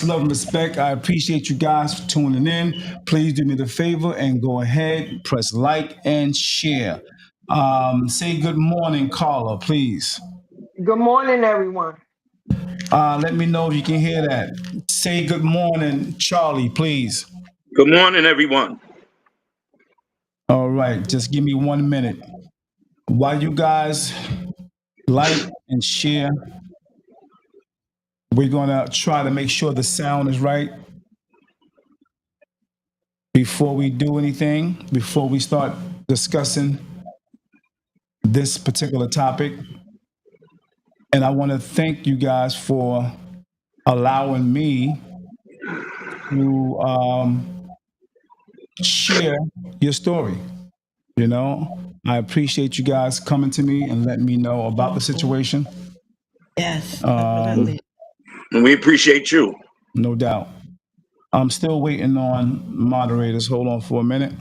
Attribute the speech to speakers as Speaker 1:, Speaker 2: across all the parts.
Speaker 1: love, and respect. I appreciate you guys for tuning in. Please do me the favor and go ahead, press like and share. Say good morning, Carla, please.
Speaker 2: Good morning, everyone.
Speaker 1: Let me know if you can hear that. Say good morning, Charlie, please.
Speaker 3: Good morning, everyone.
Speaker 1: All right, just give me 1 minute. While you guys like and share, we're gonna try to make sure the sound is right before we do anything, before we start discussing this particular topic. And I want to thank you guys for allowing me to share your story. You know, I appreciate you guys coming to me and letting me know about the situation.
Speaker 4: Yes,
Speaker 1: Um,
Speaker 4: definitely.
Speaker 3: And we appreciate you.
Speaker 1: no doubt. I'm still waiting on moderators. Hold on for a minute.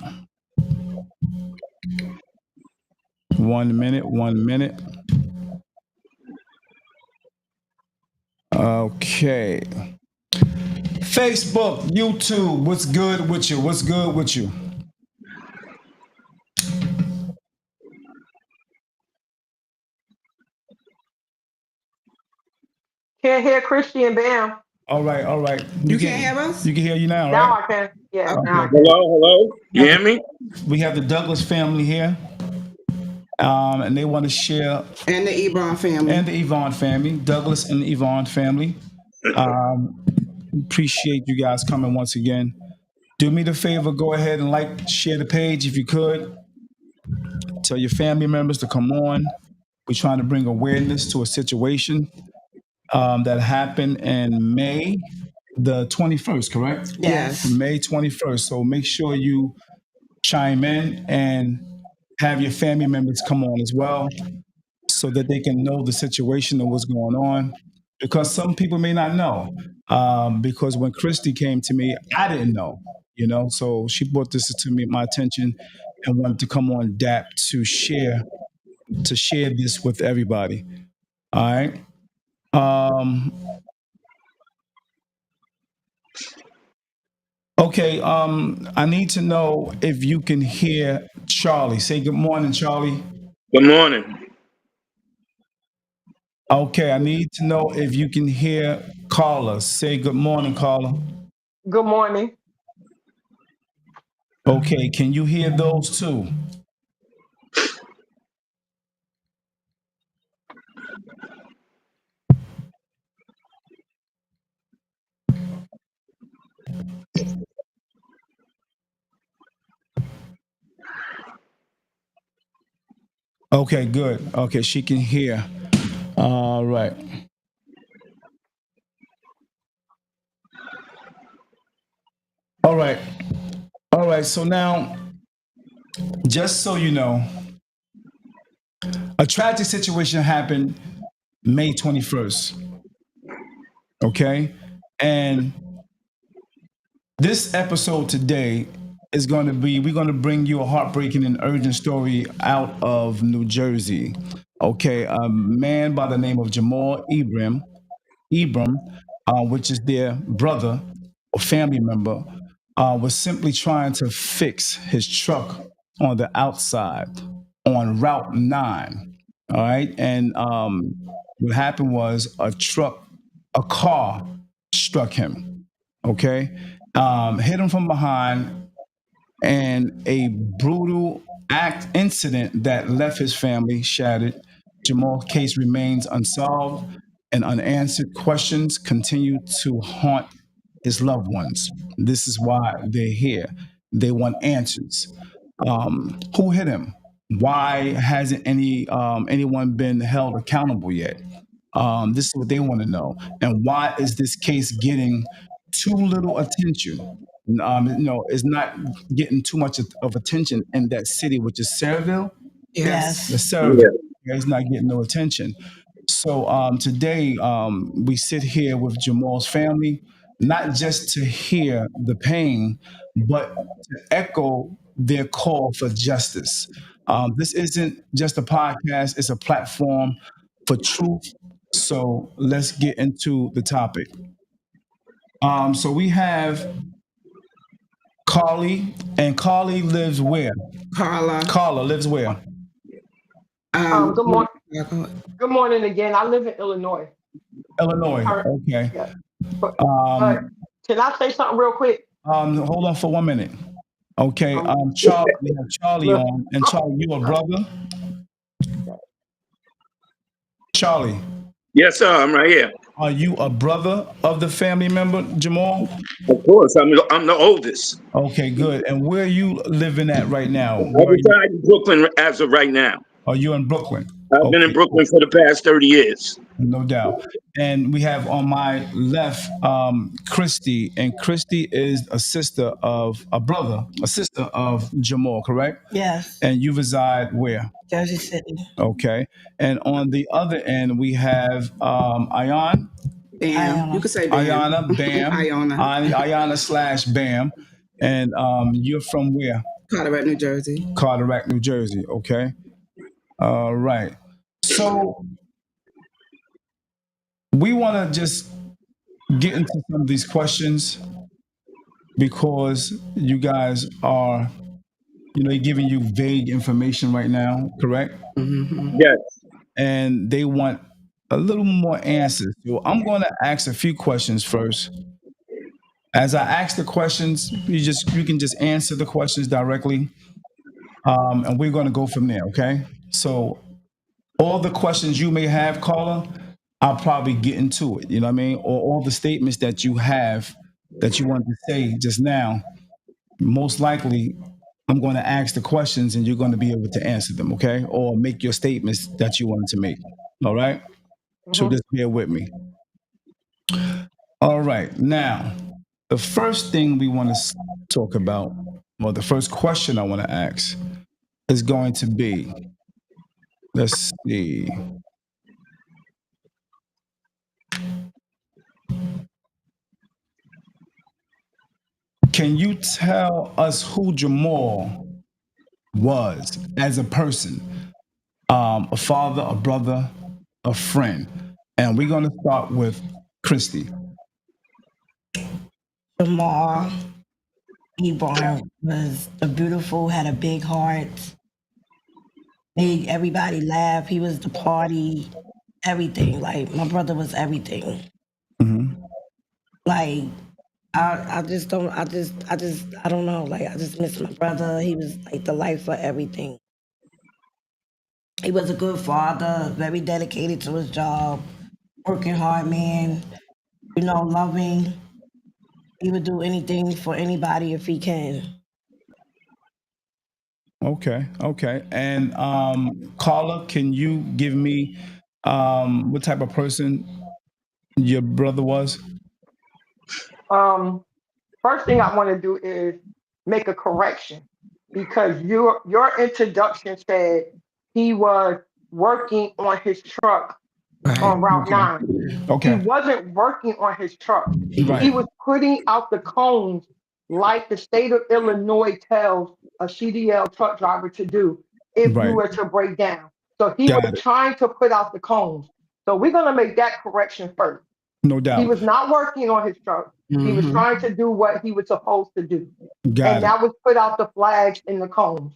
Speaker 1: 1 minute, 1 minute. Okay. Facebook, YouTube, what's good with you? What's good with you?
Speaker 2: Can't hear Christian Bam.
Speaker 1: All right, all right.
Speaker 4: You can't have us?
Speaker 1: You can hear you now,
Speaker 2: Now
Speaker 1: right?
Speaker 2: I can. Yes, now
Speaker 1: Okay.
Speaker 2: I can.
Speaker 3: Hello, hello.
Speaker 1: We
Speaker 3: You
Speaker 1: have
Speaker 3: hear
Speaker 1: the,
Speaker 3: me?
Speaker 1: we have the Douglas family here, and they want to share,
Speaker 4: And the Ebron family.
Speaker 1: and the Yvonne family, Douglas and the Yvonne family. Um, Appreciate you guys coming once again. Do me the favor, go ahead and like, share the page if you could. Tell your family members to come on. We're trying to bring awareness to a situation that happened in May the 21st, correct?
Speaker 4: Yes.
Speaker 1: May 21st. So make sure you chime in and have your family members come on as well so that they can know the situation and what's going on. Because some people may not know. Because when Christy came to me, I didn't know, so she brought this to me, my attention, and wanted to come on DAP to share this with everybody. All right. Um, okay. I need to know if you can hear Charlie. Say good morning, Charlie.
Speaker 3: Good morning.
Speaker 1: Okay, I need to know if you can hear Carla. Say good morning, Carla.
Speaker 2: Good morning.
Speaker 1: Okay, can you hear those two? Okay, good. Okay, she can hear. All right. All right. All right. So now, just so you know, a tragic situation happened May 21st. Okay. And this episode today is going to be, we're going to bring you a heartbreaking and urgent story out of New Jersey. Okay. A man by the name of Jamal Ebran, which is their brother or family member, was simply trying to fix his truck on the outside on Route 9. All right. And what happened was a car struck him. Okay. Hit him from behind, and a brutal incident that left his family shattered. Jamal's case remains unsolved, and unanswered questions continue to haunt his loved ones. This is why they're here. They want answers. Who hit him? Why hasn't anyone been held accountable yet? This is what they want to know. And why is this case getting too little attention? It's not getting too much of attention in that city, which is Saraville.
Speaker 4: Yes.
Speaker 1: The Saraville,
Speaker 3: Yeah.
Speaker 1: it's not getting no attention. So today we sit here with Jamal's family, not just to hear the pain, but to echo their call for justice. This isn't just a podcast; it's a platform for truth. So let's get into the topic. So we have Carly, and Carly lives where?
Speaker 4: Carla.
Speaker 1: Carla lives where?
Speaker 2: Good
Speaker 4: You
Speaker 2: morning.
Speaker 4: want
Speaker 2: Good morning again. I live in Illinois.
Speaker 1: Illinois.
Speaker 2: Cur-
Speaker 1: Okay.
Speaker 2: Yeah. But
Speaker 1: Um,
Speaker 2: can I say something real quick?
Speaker 1: Hold on for 1 minute. Okay.
Speaker 2: Um,
Speaker 1: Charlie, we have Charlie
Speaker 2: look,
Speaker 1: on, and
Speaker 2: uh,
Speaker 1: Charlie, you a brother?
Speaker 2: uh,
Speaker 1: Charlie,
Speaker 3: Yes, sir. I'm right here.
Speaker 1: are you a brother of the family member, Jamal?
Speaker 3: Of course, I'm the oldest.
Speaker 1: Okay, good. And where are you living at right now?
Speaker 3: I
Speaker 1: Where are you?
Speaker 3: reside in Brooklyn as of right now.
Speaker 1: Are you in Brooklyn?
Speaker 3: I've been in
Speaker 1: Okay,
Speaker 3: Brooklyn for the past 30 years.
Speaker 1: no doubt. And we have on my left Christy, and Christy is a sister of a brother, a sister of Jamal, correct?
Speaker 4: Yes.
Speaker 1: And you reside where?
Speaker 4: Jersey City.
Speaker 1: Okay. And on the other end, we have Ayan,
Speaker 4: Bam. You
Speaker 2: uh,
Speaker 4: could say Bam.
Speaker 1: Ayana, Bam,
Speaker 4: Iona.
Speaker 1: Ayana slash Bam. And you're from where?
Speaker 4: Carteret, New Jersey.
Speaker 1: Carteret, New Jersey. Okay. All right. So we want to just get into some of these questions because you guys are, giving you vague information right now, correct?
Speaker 4: Mm-hmm.
Speaker 3: Yes.
Speaker 1: And they want a little more answers. So I'm going to ask a few questions first. As I ask the questions, you can just answer the questions directly, and we're going to go from there. Okay. So all the questions you may have, caller, I'll probably get into it. You know what I mean? Or all the statements that you have that you wanted to say just now, most likely I'm going to ask the questions and you're going to be able to answer them, okay? Or make your statements that you wanted to make. All right? So
Speaker 2: mhm.
Speaker 1: just bear with me. All right. Now, the first thing we want to talk about, or the first question I want to ask is going to be, let's see. Can you tell us who Jamal was as a person? A father, a brother, a friend. And we're going to start with Christy.
Speaker 4: Jamal Ebran was the beautiful, had a big heart, made everybody laugh. He was the party, everything. Like my brother was everything.
Speaker 1: Hmm.
Speaker 4: Like I just don't I don't know. Like I just miss my brother. He was like the life for everything. He was a good father, very dedicated to his job, working hard man, loving. He would do anything for anybody if he can.
Speaker 1: Okay, okay. And Carla, can you give me what type of person your brother was?
Speaker 2: um, First thing I want to do is make a correction because your introduction said he was working on his truck
Speaker 4: Right.
Speaker 2: on Route
Speaker 1: Okay,
Speaker 2: 9. He
Speaker 1: okay,
Speaker 2: wasn't working on his truck.
Speaker 4: He
Speaker 1: right,
Speaker 2: He
Speaker 4: did.
Speaker 2: was putting out the cones like the state of Illinois tells a CDL truck driver to do if you
Speaker 1: right.
Speaker 2: were to break down. So he was
Speaker 1: Got it.
Speaker 2: trying to put out the cones. So we're going to make that correction first.
Speaker 1: No
Speaker 2: He
Speaker 1: doubt.
Speaker 2: was not working on his truck. He was
Speaker 4: Mm-hmm.
Speaker 2: trying to do what he was supposed to do. And
Speaker 1: Got it.
Speaker 2: that was put out the flags in the cones.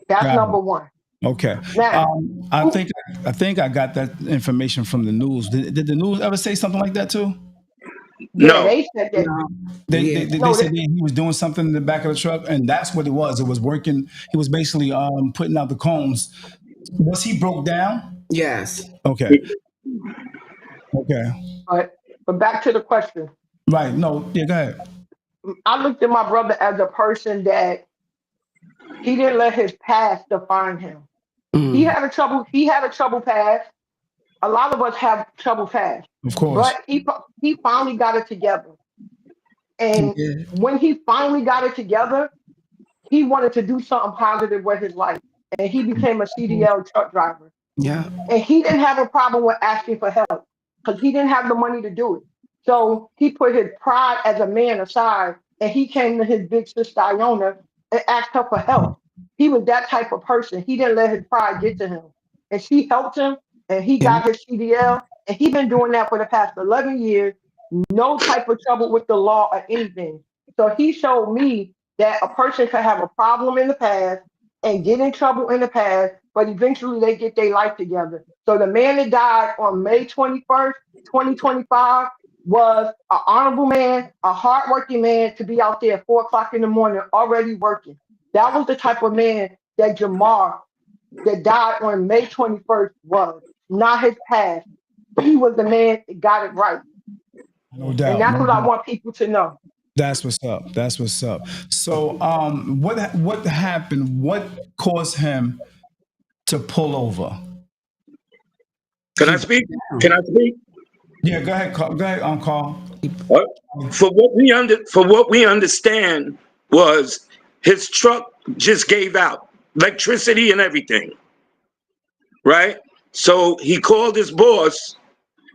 Speaker 2: That's
Speaker 1: Got
Speaker 2: number
Speaker 1: it.
Speaker 2: one.
Speaker 1: Okay.
Speaker 2: Now,
Speaker 1: I
Speaker 2: who,
Speaker 1: think I think I got that information from the news. Did the news ever say something like that too?
Speaker 2: yeah,
Speaker 3: No.
Speaker 2: they said that.
Speaker 4: No.
Speaker 1: They,
Speaker 4: Yeah.
Speaker 1: they, they
Speaker 2: No,
Speaker 1: said
Speaker 2: that,
Speaker 1: he was doing something in the back of the truck, and that's what it was. It was working. He was basically putting out the cones. Was he broke down?
Speaker 4: Yes.
Speaker 1: Okay. Okay.
Speaker 2: but back to the question.
Speaker 1: Right. No. Yeah. Go ahead.
Speaker 2: I looked at my brother as a person that he didn't let his past define him. He
Speaker 4: Mm.
Speaker 2: had a trouble. He had a trouble past. A lot of us have trouble past,
Speaker 1: Of course.
Speaker 2: but he finally got it together.
Speaker 4: He
Speaker 2: And
Speaker 4: did.
Speaker 2: when he finally got it together, he wanted to do something positive with his life, and he became a CDL truck driver.
Speaker 4: Yeah.
Speaker 2: And he didn't have a problem with asking for help because he didn't have the money to do it. So he put his pride as a man aside, and he came to his big sister Iona and asked her for help. He was that type of person. He didn't let his pride get to him, and she helped him, and he
Speaker 4: Yeah.
Speaker 2: got his CDL, and he's been doing that for the past 11 years. no type of trouble with the law or anything. So he showed me that a person could have a problem in the past and get in trouble in the past, but eventually they get their life together. So the man that died on May 21st, 2025, was an honorable man, a hardworking man to be out there at 4 o'clock in the morning already working. That was the type of man that Jamal that died on May 21st was, not his past. He was the man that got it right.
Speaker 1: No
Speaker 2: And
Speaker 1: doubt,
Speaker 2: that's
Speaker 1: no
Speaker 2: what I
Speaker 1: doubt.
Speaker 2: want people to know.
Speaker 1: That's what's up. That's what's up. So, what happened? What caused him to pull over?
Speaker 3: Can I
Speaker 1: He,
Speaker 3: speak?
Speaker 5: Down.
Speaker 3: Can I speak?
Speaker 1: yeah, go ahead, Carl. Go ahead, Carl.
Speaker 3: Uh, for what we understand was his truck just gave out electricity and everything, right? So he called his boss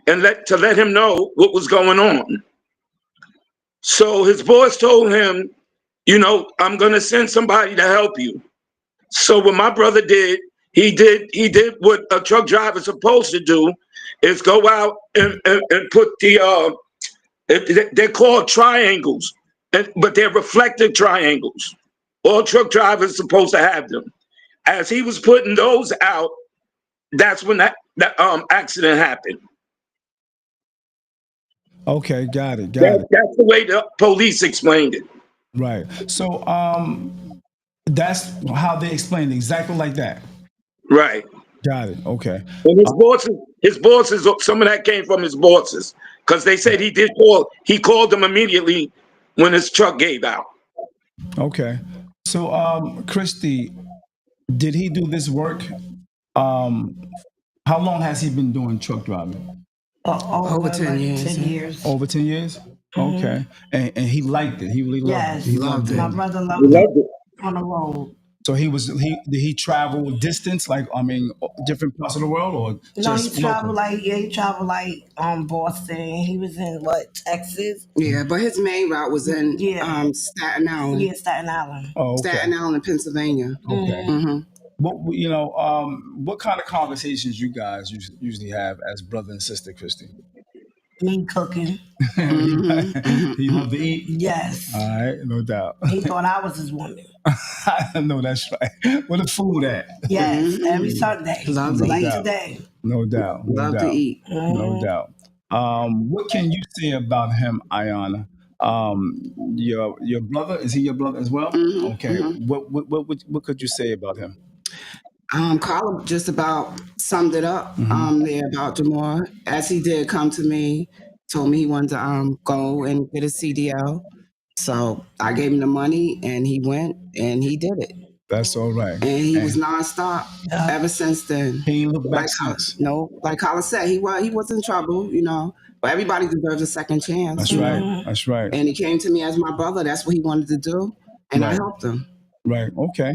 Speaker 3: and let him know what was going on. So his boss told him, I'm gonna send somebody to help you. So what my brother did, he did what a truck driver's supposed to do, is go out and put they're called triangles, but they're reflective triangles. All truck drivers supposed to have them. As he was putting those out, that's when that accident happened.
Speaker 1: Okay, got it, got it.
Speaker 3: That's the way the police explained it.
Speaker 1: Right. So, that's how they explained it, exactly like that.
Speaker 3: Right.
Speaker 1: Got it. Okay.
Speaker 3: And his bosses, some of that came from his bosses, because they said he called them immediately when his truck gave out.
Speaker 1: Okay. So, Christy, did he do this work? Um, how long has he been doing truck driving?
Speaker 5: Over
Speaker 4: Over
Speaker 5: 10
Speaker 4: like
Speaker 5: years.
Speaker 4: 10 years.
Speaker 1: Over 10 years. Okay. And he liked it. He really loved it.
Speaker 4: Yes.
Speaker 1: He loved
Speaker 5: Loved
Speaker 1: it.
Speaker 5: it.
Speaker 4: My brother
Speaker 3: He
Speaker 4: loved it
Speaker 3: loved it.
Speaker 4: on the road.
Speaker 1: So did he travel distance, like I mean, different parts of the world, or
Speaker 4: No, he
Speaker 1: just
Speaker 4: traveled
Speaker 1: local?
Speaker 4: like, yeah, he traveled like Boston. He was in what, Texas?
Speaker 5: Yeah, but his main route was in
Speaker 4: Yeah.
Speaker 5: Staten Island,
Speaker 4: Yeah, Staten Island.
Speaker 1: Oh, okay,
Speaker 5: Staten Island, Pennsylvania.
Speaker 1: okay.
Speaker 4: Mm-hmm.
Speaker 5: Hmm.
Speaker 1: What kind of conversations you guys usually have as brother and sister, Christy?
Speaker 4: Me cooking.
Speaker 1: he,
Speaker 5: Hmm.
Speaker 1: he
Speaker 5: Hmm.
Speaker 1: loved to eat.
Speaker 4: Yes.
Speaker 1: All right, no doubt.
Speaker 4: He thought I was his woman.
Speaker 1: I know that's right. Where the food at?
Speaker 4: Yes, every
Speaker 5: Hmm.
Speaker 4: Sunday,
Speaker 5: Love to
Speaker 1: No
Speaker 4: like
Speaker 5: eat.
Speaker 1: doubt.
Speaker 4: today.
Speaker 1: No doubt. No
Speaker 5: Love to
Speaker 1: doubt.
Speaker 5: eat.
Speaker 1: No
Speaker 4: Mm-hmm.
Speaker 1: doubt. What can you say about him, Ayana? Your brother, is he your brother as well?
Speaker 5: Hmm.
Speaker 1: Okay.
Speaker 5: Hmm.
Speaker 1: What could you say about him?
Speaker 5: Carla just about summed it up
Speaker 1: Hmm.
Speaker 5: there about Jamar, as he did come to me, told me he wanted to go and get a CDL. So I gave him the money and he went and he did it.
Speaker 1: That's all right.
Speaker 5: And he was
Speaker 1: And
Speaker 5: nonstop
Speaker 4: Yeah.
Speaker 5: ever since then.
Speaker 1: he ain't looked back
Speaker 5: Like
Speaker 1: since.
Speaker 5: no, like Carla said, he was in trouble, but everybody deserves a second chance,
Speaker 1: That's right.
Speaker 4: Mm-hmm.
Speaker 1: That's right.
Speaker 5: And he came to me as my brother. That's what he wanted to do, and I
Speaker 1: Right.
Speaker 5: helped him.
Speaker 1: Right. Okay.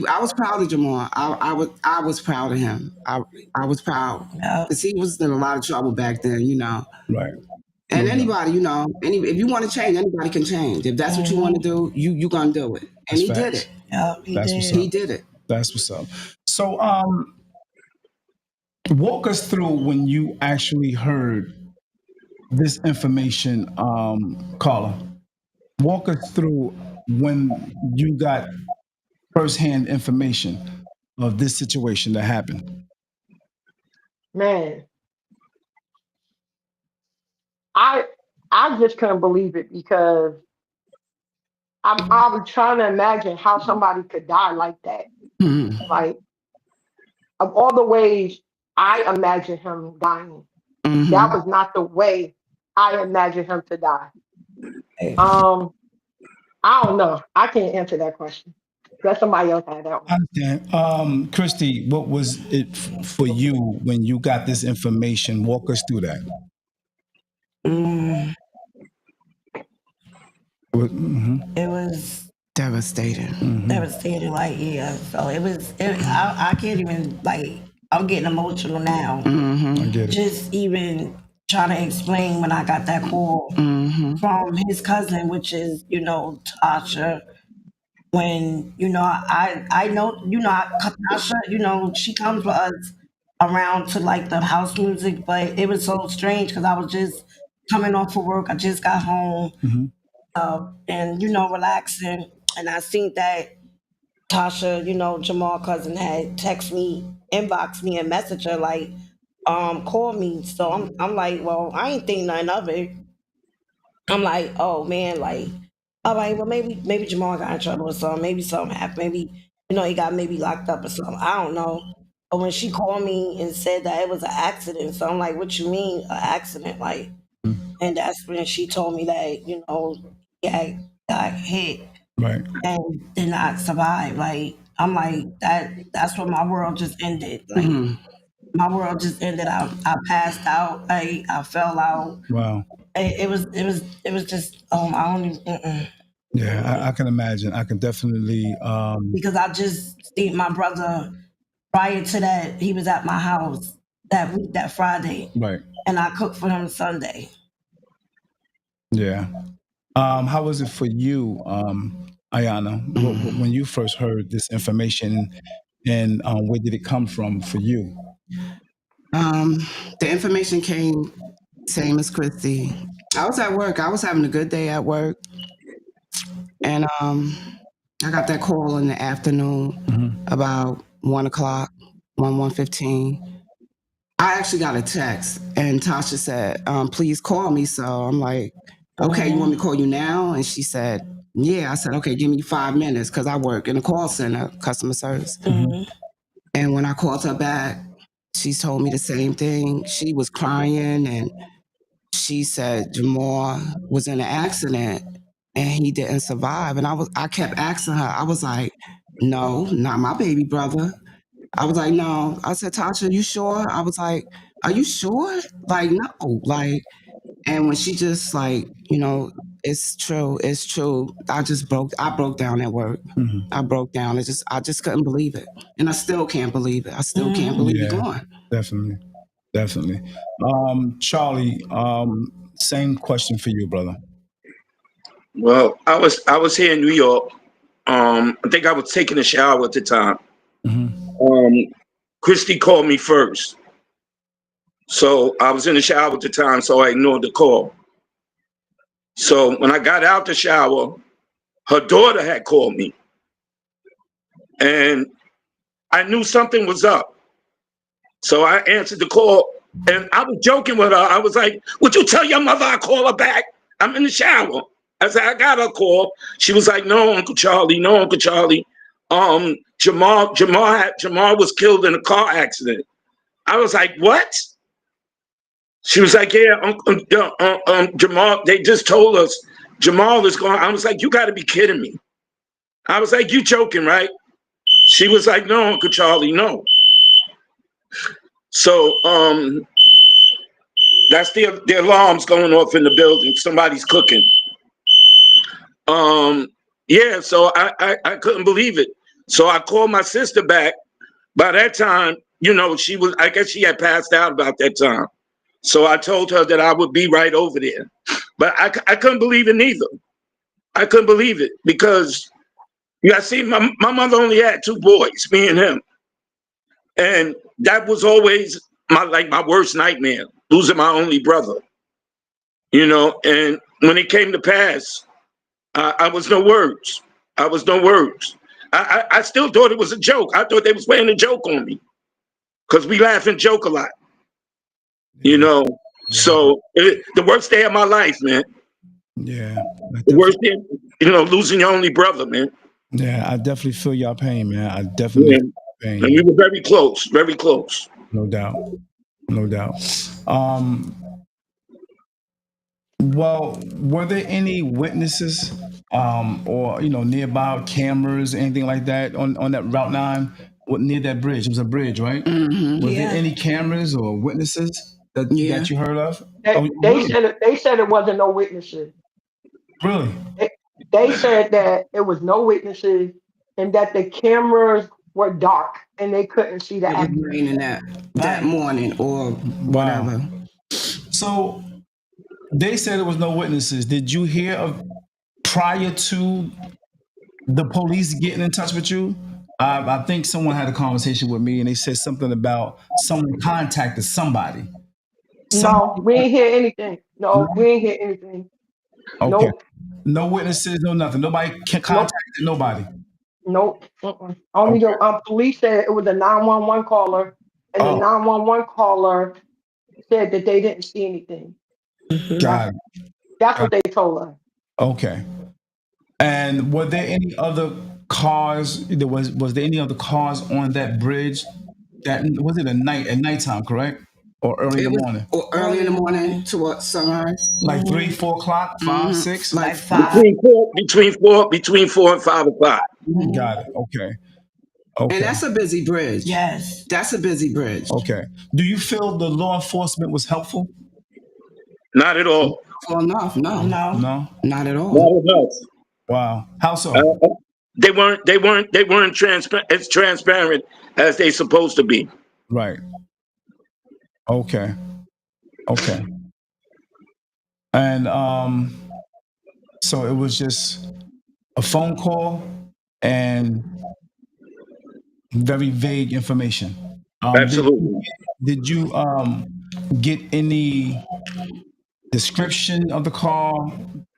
Speaker 5: I was proud of Jamal. I was proud of him. I was proud
Speaker 4: Yeah.
Speaker 5: because he was in a lot of trouble back then.
Speaker 1: Right.
Speaker 5: And
Speaker 1: No doubt.
Speaker 5: anybody, if you want to change, anybody can change. If that's what you want to
Speaker 4: Mm-hmm.
Speaker 5: do, you gonna do it. And
Speaker 1: That's
Speaker 5: he did
Speaker 1: facts.
Speaker 5: it.
Speaker 4: Yeah, he
Speaker 1: That's what's
Speaker 4: did.
Speaker 1: up.
Speaker 5: He did it.
Speaker 1: That's what's up. So, walk us through when you actually heard this information, Carla. Walk us through when you got firsthand information of this situation that happened.
Speaker 2: Man, I I just couldn't believe it because I was trying to imagine how somebody could die like that.
Speaker 5: Hmm.
Speaker 2: Like, of all the ways I imagined him dying, that
Speaker 5: Hmm.
Speaker 2: was not the way I imagined him to die.
Speaker 4: Hey,
Speaker 2: Um, I don't know. I can't answer that question. Let somebody else have that
Speaker 1: I
Speaker 2: one.
Speaker 1: understand. Christy, what was it for you when you got this information? Walk us through that.
Speaker 4: mm,
Speaker 1: Mm-hmm.
Speaker 4: it was
Speaker 5: Devastating.
Speaker 1: Mm-hmm.
Speaker 4: devastating. Like, yeah. So it was. I can't even like. I'm getting emotional now.
Speaker 1: I
Speaker 5: Hmm.
Speaker 1: get it.
Speaker 4: Just even trying to explain when I got that call
Speaker 5: Hmm.
Speaker 4: from his cousin, which is Tasha. When I know Tasha, she comes with us around to like the house music, but it was so strange because I was just coming off of work. I just got home,
Speaker 1: Mhm.
Speaker 4: and relaxing. And I seen that Tasha, Jamal cousin had text me, inbox me, and message her like, call me. So I'm like, well, I ain't think nothing of it. I'm like, oh man, like, all right, well maybe Jamal got in trouble or something. Maybe something happened. Maybe he got maybe locked up or something. I don't know. But when she called me and said that it was an accident, so I'm like, what you mean an accident? Like, and that's when she told me that he had got hit
Speaker 1: Right.
Speaker 4: and did not survive. Like, I'm like that. That's when my world just ended. Like,
Speaker 5: Mhm.
Speaker 4: my world just ended. I passed out. I fell out.
Speaker 1: Wow.
Speaker 4: It was just I don't even
Speaker 1: Yeah, I can imagine. I can definitely.
Speaker 4: because I just see my brother prior to that he was at my house that week, that Friday,
Speaker 1: Right.
Speaker 4: and I cooked for him Sunday.
Speaker 1: Yeah. How was it for you, Ayana, when you first heard this information, and where did it come from for you?
Speaker 5: Um, the information came same as Christy. I was at work. I was having a good day at work, and I got that call in the afternoon
Speaker 1: Mhm.
Speaker 5: about 1 o'clock, 1:15. I actually got a text, and Tasha said, "Please call me." So I'm like, "Okay, you want me to call you now?" And she said, "Yeah." I said, "Okay, give me 5 minutes because I work in a call center, customer service."
Speaker 1: Mhm.
Speaker 5: And when I called her back, she told me the same thing. She was crying, and she said Jamal was in an accident and he didn't survive. And I kept asking her. I was like, "No, not my baby brother." I was like, "No." I said, "Tasha, you sure?" I was like, "Are you sure?" Like, no. Like, and when she just like, it's true, it's true. I broke down at work.
Speaker 1: Mhm.
Speaker 5: I broke down. I just couldn't believe it. And I still can't believe it. I still can't believe he
Speaker 1: Yeah,
Speaker 5: gone.
Speaker 1: definitely, definitely. Charlie, same question for you, brother.
Speaker 3: Well, I was here in New York. I think I was taking a shower at the time.
Speaker 1: Hmm.
Speaker 3: Um, Christy called me first, so I was in the shower at the time, so I ignored the call. So when I got out the shower, her daughter had called me, and I knew something was up. So I answered the call, and I was joking with her. I was like, "Would you tell your mother I call her back? I'm in the shower." I said, "I got her call." She was like, "No, Uncle Charlie, no, Uncle Charlie. Jamal was killed in a car accident." I was like, "What?" She was like, "Yeah, Jamal. They just told us Jamal is gone." I was like, "You got to be kidding me." I was like, "You joking, right?" She was like, "No, Uncle Charlie, no." So that's the alarms going off in the building. Somebody's cooking. Um, yeah, so I couldn't believe it. So I called my sister back. By that time, she was, I guess she had passed out about that time. So I told her that I would be right over there. But I couldn't believe it neither. I couldn't believe it because, see, my mother only had two boys, me and him. And that was always my worst nightmare, losing my only brother, and when it came to pass, I was no words. I was no words. I still thought it was a joke. I thought they was playing a joke on me because we laugh and joke a lot, you
Speaker 1: Yeah,
Speaker 3: know.
Speaker 1: yeah,
Speaker 3: So the worst day of my life, man.
Speaker 1: yeah. I
Speaker 3: The
Speaker 1: definitely,
Speaker 3: worst day, losing your only brother, man.
Speaker 1: yeah, I definitely feel your pain, man. I definitely
Speaker 3: Yeah.
Speaker 1: feel your
Speaker 3: And we
Speaker 1: pain,
Speaker 3: were very close, very close.
Speaker 1: no doubt, no doubt. Um, well, were there any witnesses, or nearby cameras, anything like that on that Route 9, near that bridge? It was a bridge, right?
Speaker 5: Hmm.
Speaker 1: Was there
Speaker 4: Yeah.
Speaker 1: any cameras or witnesses
Speaker 5: Yeah.
Speaker 1: that you heard of?
Speaker 2: They,
Speaker 1: Oh,
Speaker 2: they
Speaker 1: really?
Speaker 2: said it, they said it wasn't no witnesses.
Speaker 1: Really?
Speaker 2: They, they said that it was no witnesses and that the cameras were dark and they couldn't see the
Speaker 5: It was
Speaker 2: accident.
Speaker 5: raining that
Speaker 4: Right.
Speaker 5: morning or
Speaker 1: Wow.
Speaker 5: whatever.
Speaker 1: So they said there was no witnesses. Did you hear of prior to the police getting in touch with you? I think someone had a conversation with me and they said something about someone contacted somebody.
Speaker 2: No,
Speaker 1: Somebody.
Speaker 2: we didn't hear anything. No, we ain't hear anything.
Speaker 1: Okay.
Speaker 2: Nope.
Speaker 1: No witnesses, no nothing. Nobody can
Speaker 2: Nope.
Speaker 1: contact nobody.
Speaker 2: Nope. Only
Speaker 1: Okay.
Speaker 2: the police said it was a 911 caller, and the
Speaker 1: Oh,
Speaker 2: 911 caller said that they didn't see anything. That's
Speaker 1: got it.
Speaker 2: that's
Speaker 1: Got
Speaker 2: what they told us.
Speaker 1: it. Okay. And were there any other cars? Was there any other cars on that bridge? That was it at nighttime, correct? Or early in
Speaker 5: It
Speaker 1: the
Speaker 5: was
Speaker 1: morning?
Speaker 5: early in the morning toward sunrise.
Speaker 1: Like 3, 4 o'clock, five, six?
Speaker 5: Like
Speaker 4: Like 5.
Speaker 3: Between four and 5 o'clock.
Speaker 1: Got it. Okay.
Speaker 5: and
Speaker 1: Okay.
Speaker 5: that's a busy bridge.
Speaker 4: Yes.
Speaker 5: That's a busy bridge.
Speaker 1: Okay. Do you feel the law enforcement was helpful?
Speaker 3: Not at all.
Speaker 5: Well, enough, no.
Speaker 4: No.
Speaker 1: No?
Speaker 5: Not at all.
Speaker 3: Not enough.
Speaker 1: Wow. How so?
Speaker 3: Uh, they weren't as transparent as they supposed to be.
Speaker 1: Right. Okay. Okay. And so it was just a phone call and very vague information.
Speaker 3: Absolutely.
Speaker 1: Did you get any description of the car,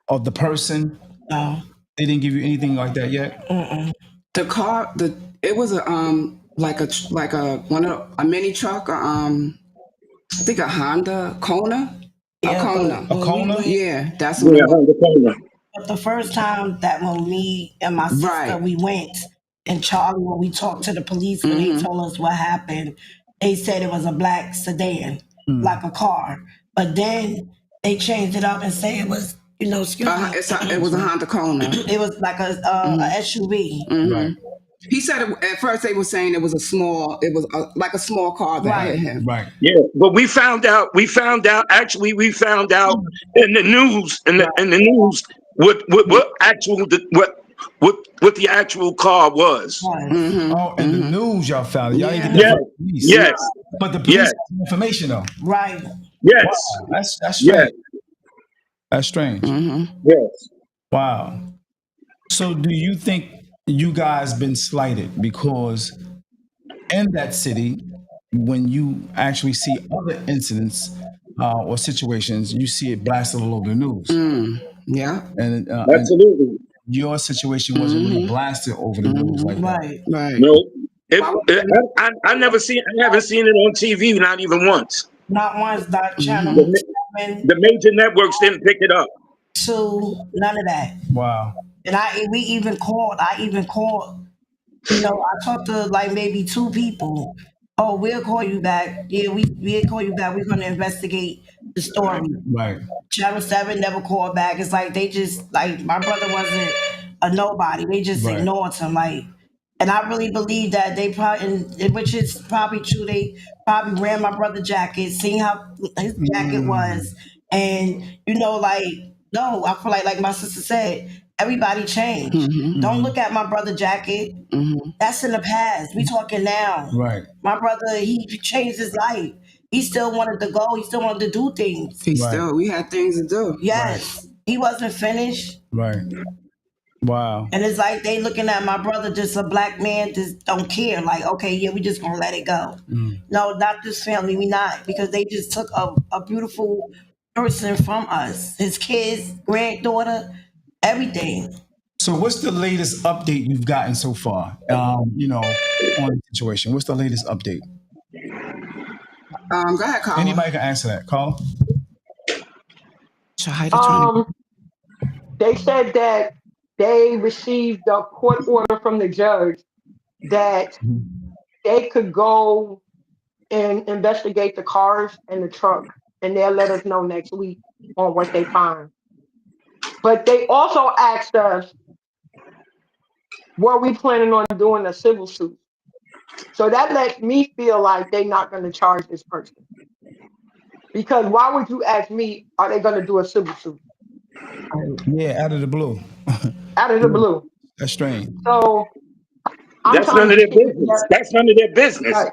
Speaker 1: of the person?
Speaker 4: No.
Speaker 1: They didn't give you anything like that yet?
Speaker 5: The car, it was a like a mini truck, I think a Honda Kona. A
Speaker 4: Yeah,
Speaker 5: Kona.
Speaker 4: but
Speaker 1: A Kona?
Speaker 5: Yeah, that's what
Speaker 3: Yeah,
Speaker 5: it was.
Speaker 3: Honda Kona.
Speaker 4: But the first time that when me and my sister
Speaker 5: Right.
Speaker 4: we went, and Charlie, when we talked to the police, when they told us what happened, they said it was a black sedan, like a car. But then they changed it up and say it was, excuse me,
Speaker 5: It was a Honda Kona.
Speaker 4: it was like a SUV.
Speaker 1: Right.
Speaker 5: He said at first they were saying it was like a small car that hit him.
Speaker 1: Right.
Speaker 3: Yeah, but we found out. Actually, we found out in the news. In the news, what the actual car was.
Speaker 1: Oh, in the news y'all found it. Y'all didn't get that
Speaker 3: Yes,
Speaker 1: from the police.
Speaker 3: yes,
Speaker 1: But the police
Speaker 3: yes,
Speaker 1: have information though.
Speaker 4: Right.
Speaker 3: yes,
Speaker 1: That's
Speaker 3: yes,
Speaker 1: strange. That's strange.
Speaker 3: yes.
Speaker 1: Wow. So do you think you guys been slighted because in that city, when you actually see other incidents or situations, you see it blasted all over the news,
Speaker 5: Yeah.
Speaker 1: and
Speaker 3: Absolutely.
Speaker 1: your situation wasn't really blasted over the news like that.
Speaker 4: Right.
Speaker 5: Right.
Speaker 3: No, I haven't seen it on TV, not even once.
Speaker 4: Not once, not
Speaker 3: The,
Speaker 4: channel
Speaker 3: ma-
Speaker 4: 7,
Speaker 3: the major networks didn't pick it up.
Speaker 4: 2, none of that.
Speaker 1: Wow.
Speaker 4: And I even called, I talked to like maybe 2 people. Oh, we'll call you back. Yeah, we'll call you back. We're gonna investigate the story.
Speaker 1: Right.
Speaker 4: Channel 7 never called back. It's like they just like my brother wasn't a nobody. They just
Speaker 1: Right.
Speaker 4: ignored him. Like, and I really believe that they probably, which is probably true, they probably ran my brother jacket, seeing how his jacket was, and like no, I feel like my sister said, everybody changed. Don't look at my brother jacket. That's in the past. We talking now.
Speaker 1: Right.
Speaker 4: My brother, he changed his life. He still wanted to go. He still wanted to do things.
Speaker 5: We had things to do.
Speaker 4: Yes, he wasn't finished.
Speaker 1: Right. Wow.
Speaker 4: And it's like they looking at my brother, just a black man, just don't care. Like, okay, yeah, we just gonna let it go. No, not this family. We not, because they just took a beautiful person from us. His kids, granddaughter, everything.
Speaker 1: So what's the latest update you've gotten so far? On the situation. What's the latest update?
Speaker 5: Go ahead, Carla.
Speaker 1: Anybody can answer that. Carl?
Speaker 5: Shahida trying to-
Speaker 2: They said that they received a court order from the judge that they could go and investigate the cars and the truck, and they'll let us know next week on what they find. But they also asked us, were we planning on doing a civil suit? So that lets me feel like they're not going to charge this person. Because why would you ask me, are they going to do a civil suit?
Speaker 1: Yeah, out of the blue.
Speaker 2: Out of the blue.
Speaker 1: That's strange.
Speaker 2: So I'm
Speaker 3: That's
Speaker 2: trying
Speaker 3: none of
Speaker 2: to
Speaker 3: their
Speaker 2: keep it
Speaker 3: business.
Speaker 2: together.
Speaker 3: That's none of their business.
Speaker 2: Right.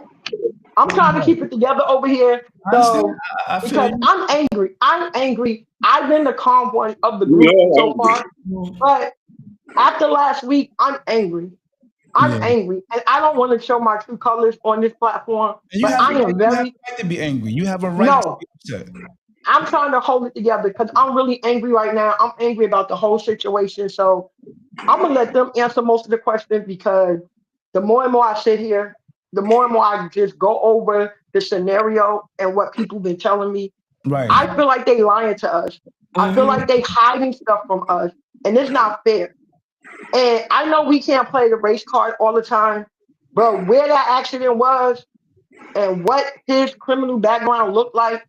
Speaker 2: I'm trying to keep it together over here.
Speaker 1: I understand.
Speaker 2: So
Speaker 1: I feel
Speaker 2: because
Speaker 1: you.
Speaker 2: I'm angry. I'm angry. I've been the calm one of the
Speaker 3: We
Speaker 2: group
Speaker 3: all
Speaker 2: so
Speaker 3: angry.
Speaker 2: far. But after last week, I'm angry. I'm
Speaker 1: Yeah.
Speaker 2: angry. And I don't want to show my true colors on this platform.
Speaker 1: And you
Speaker 2: But
Speaker 1: have
Speaker 2: I
Speaker 1: a right,
Speaker 2: am
Speaker 1: you have
Speaker 2: very
Speaker 1: a right to be angry. You have a right
Speaker 2: no.
Speaker 1: to be upset.
Speaker 2: I'm trying to hold it together because I'm really angry right now. I'm angry about the whole situation. So I'm gonna let them answer most of the questions because the more and more I sit here, the more and more I just go over the scenario and what people been telling me.
Speaker 1: Right.
Speaker 2: I feel like they lying to us. I feel like they hiding stuff from us, and it's not fair. And I know we can't play the race card all the time, but where that accident was and what his criminal background looked like,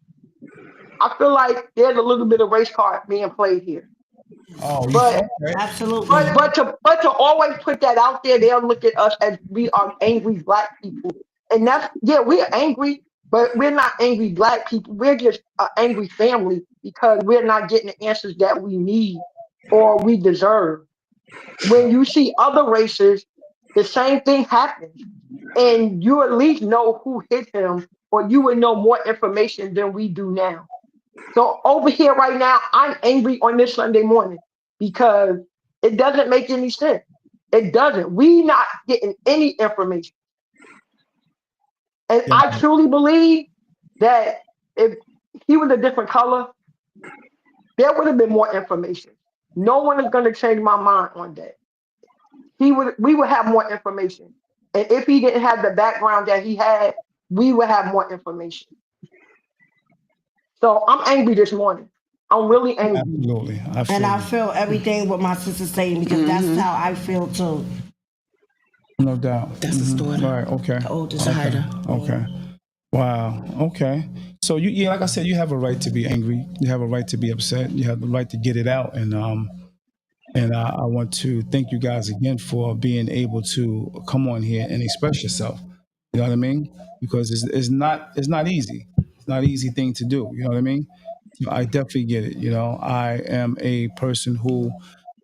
Speaker 2: I feel like there's a little bit of race card being played here.
Speaker 1: Oh,
Speaker 2: But
Speaker 1: okay.
Speaker 4: Absolutely.
Speaker 2: but to always put that out there, they'll look at us as we are angry black people, and that's yeah, we're angry, but we're not angry black people. We're just an angry family because we're not getting the answers that we need or we deserve. When you see other races, the same thing happens, and you at least know who hit him, or you would know more information than we do now. So over here right now, I'm angry on this Sunday morning because it doesn't make any sense. It doesn't. We not getting any information. And
Speaker 1: Yeah.
Speaker 2: I truly believe that if he was a different color, there would have been more information. No one is going to change my mind on that. We would have more information. And if he didn't have the background that he had, we would have more information. So I'm angry this morning. I'm really angry.
Speaker 1: Absolutely. I feel
Speaker 4: And I
Speaker 1: you.
Speaker 4: feel everything what my sister's saying because that's how I feel too.
Speaker 1: No doubt.
Speaker 5: That's his daughter.
Speaker 1: Right. Okay.
Speaker 4: The oldest
Speaker 1: Okay.
Speaker 5: Hyder.
Speaker 1: Okay. Wow. Okay. So you, yeah, like I said, you have a right to be angry. You have a right to be upset. You have the right to get it out. And I want to thank you guys again for being able to come on here and express yourself. You know what I mean? Because it's not easy. It's not an easy thing to do. You know what I mean? So I definitely get it. You know, I am a person who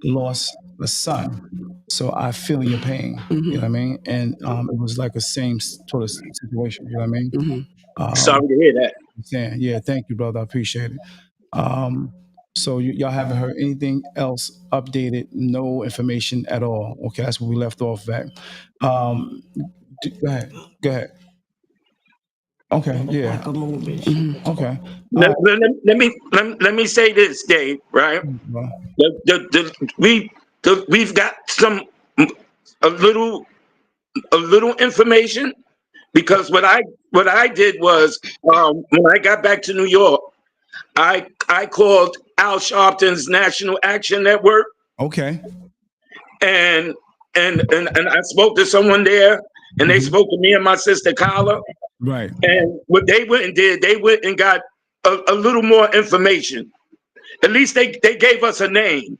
Speaker 1: lost a son, so I feel your pain. You know what I mean? And it was like a same sort of situation. You know what I mean?
Speaker 3: Sorry
Speaker 1: Um,
Speaker 3: to hear that.
Speaker 1: saying, yeah, thank you, brother. I appreciate it. Um, so y'all haven't heard anything else updated? No information at all. Okay, that's where we left off at. Um, go ahead. Go ahead. Okay. Yeah.
Speaker 4: Like a movie.
Speaker 1: Okay. All
Speaker 3: Let,
Speaker 1: right.
Speaker 3: let me say this, Dave. Right?
Speaker 1: Well,
Speaker 3: We've got some a little a little information because what I did was when I got back to New York, I called Al Sharpton's National Action Network
Speaker 1: okay.
Speaker 3: and and I spoke to someone there, and they
Speaker 1: Mhm.
Speaker 3: spoke to me and my sister Carla.
Speaker 1: Right.
Speaker 3: And what they went and did, they went and got a little more information. At least they gave us a name.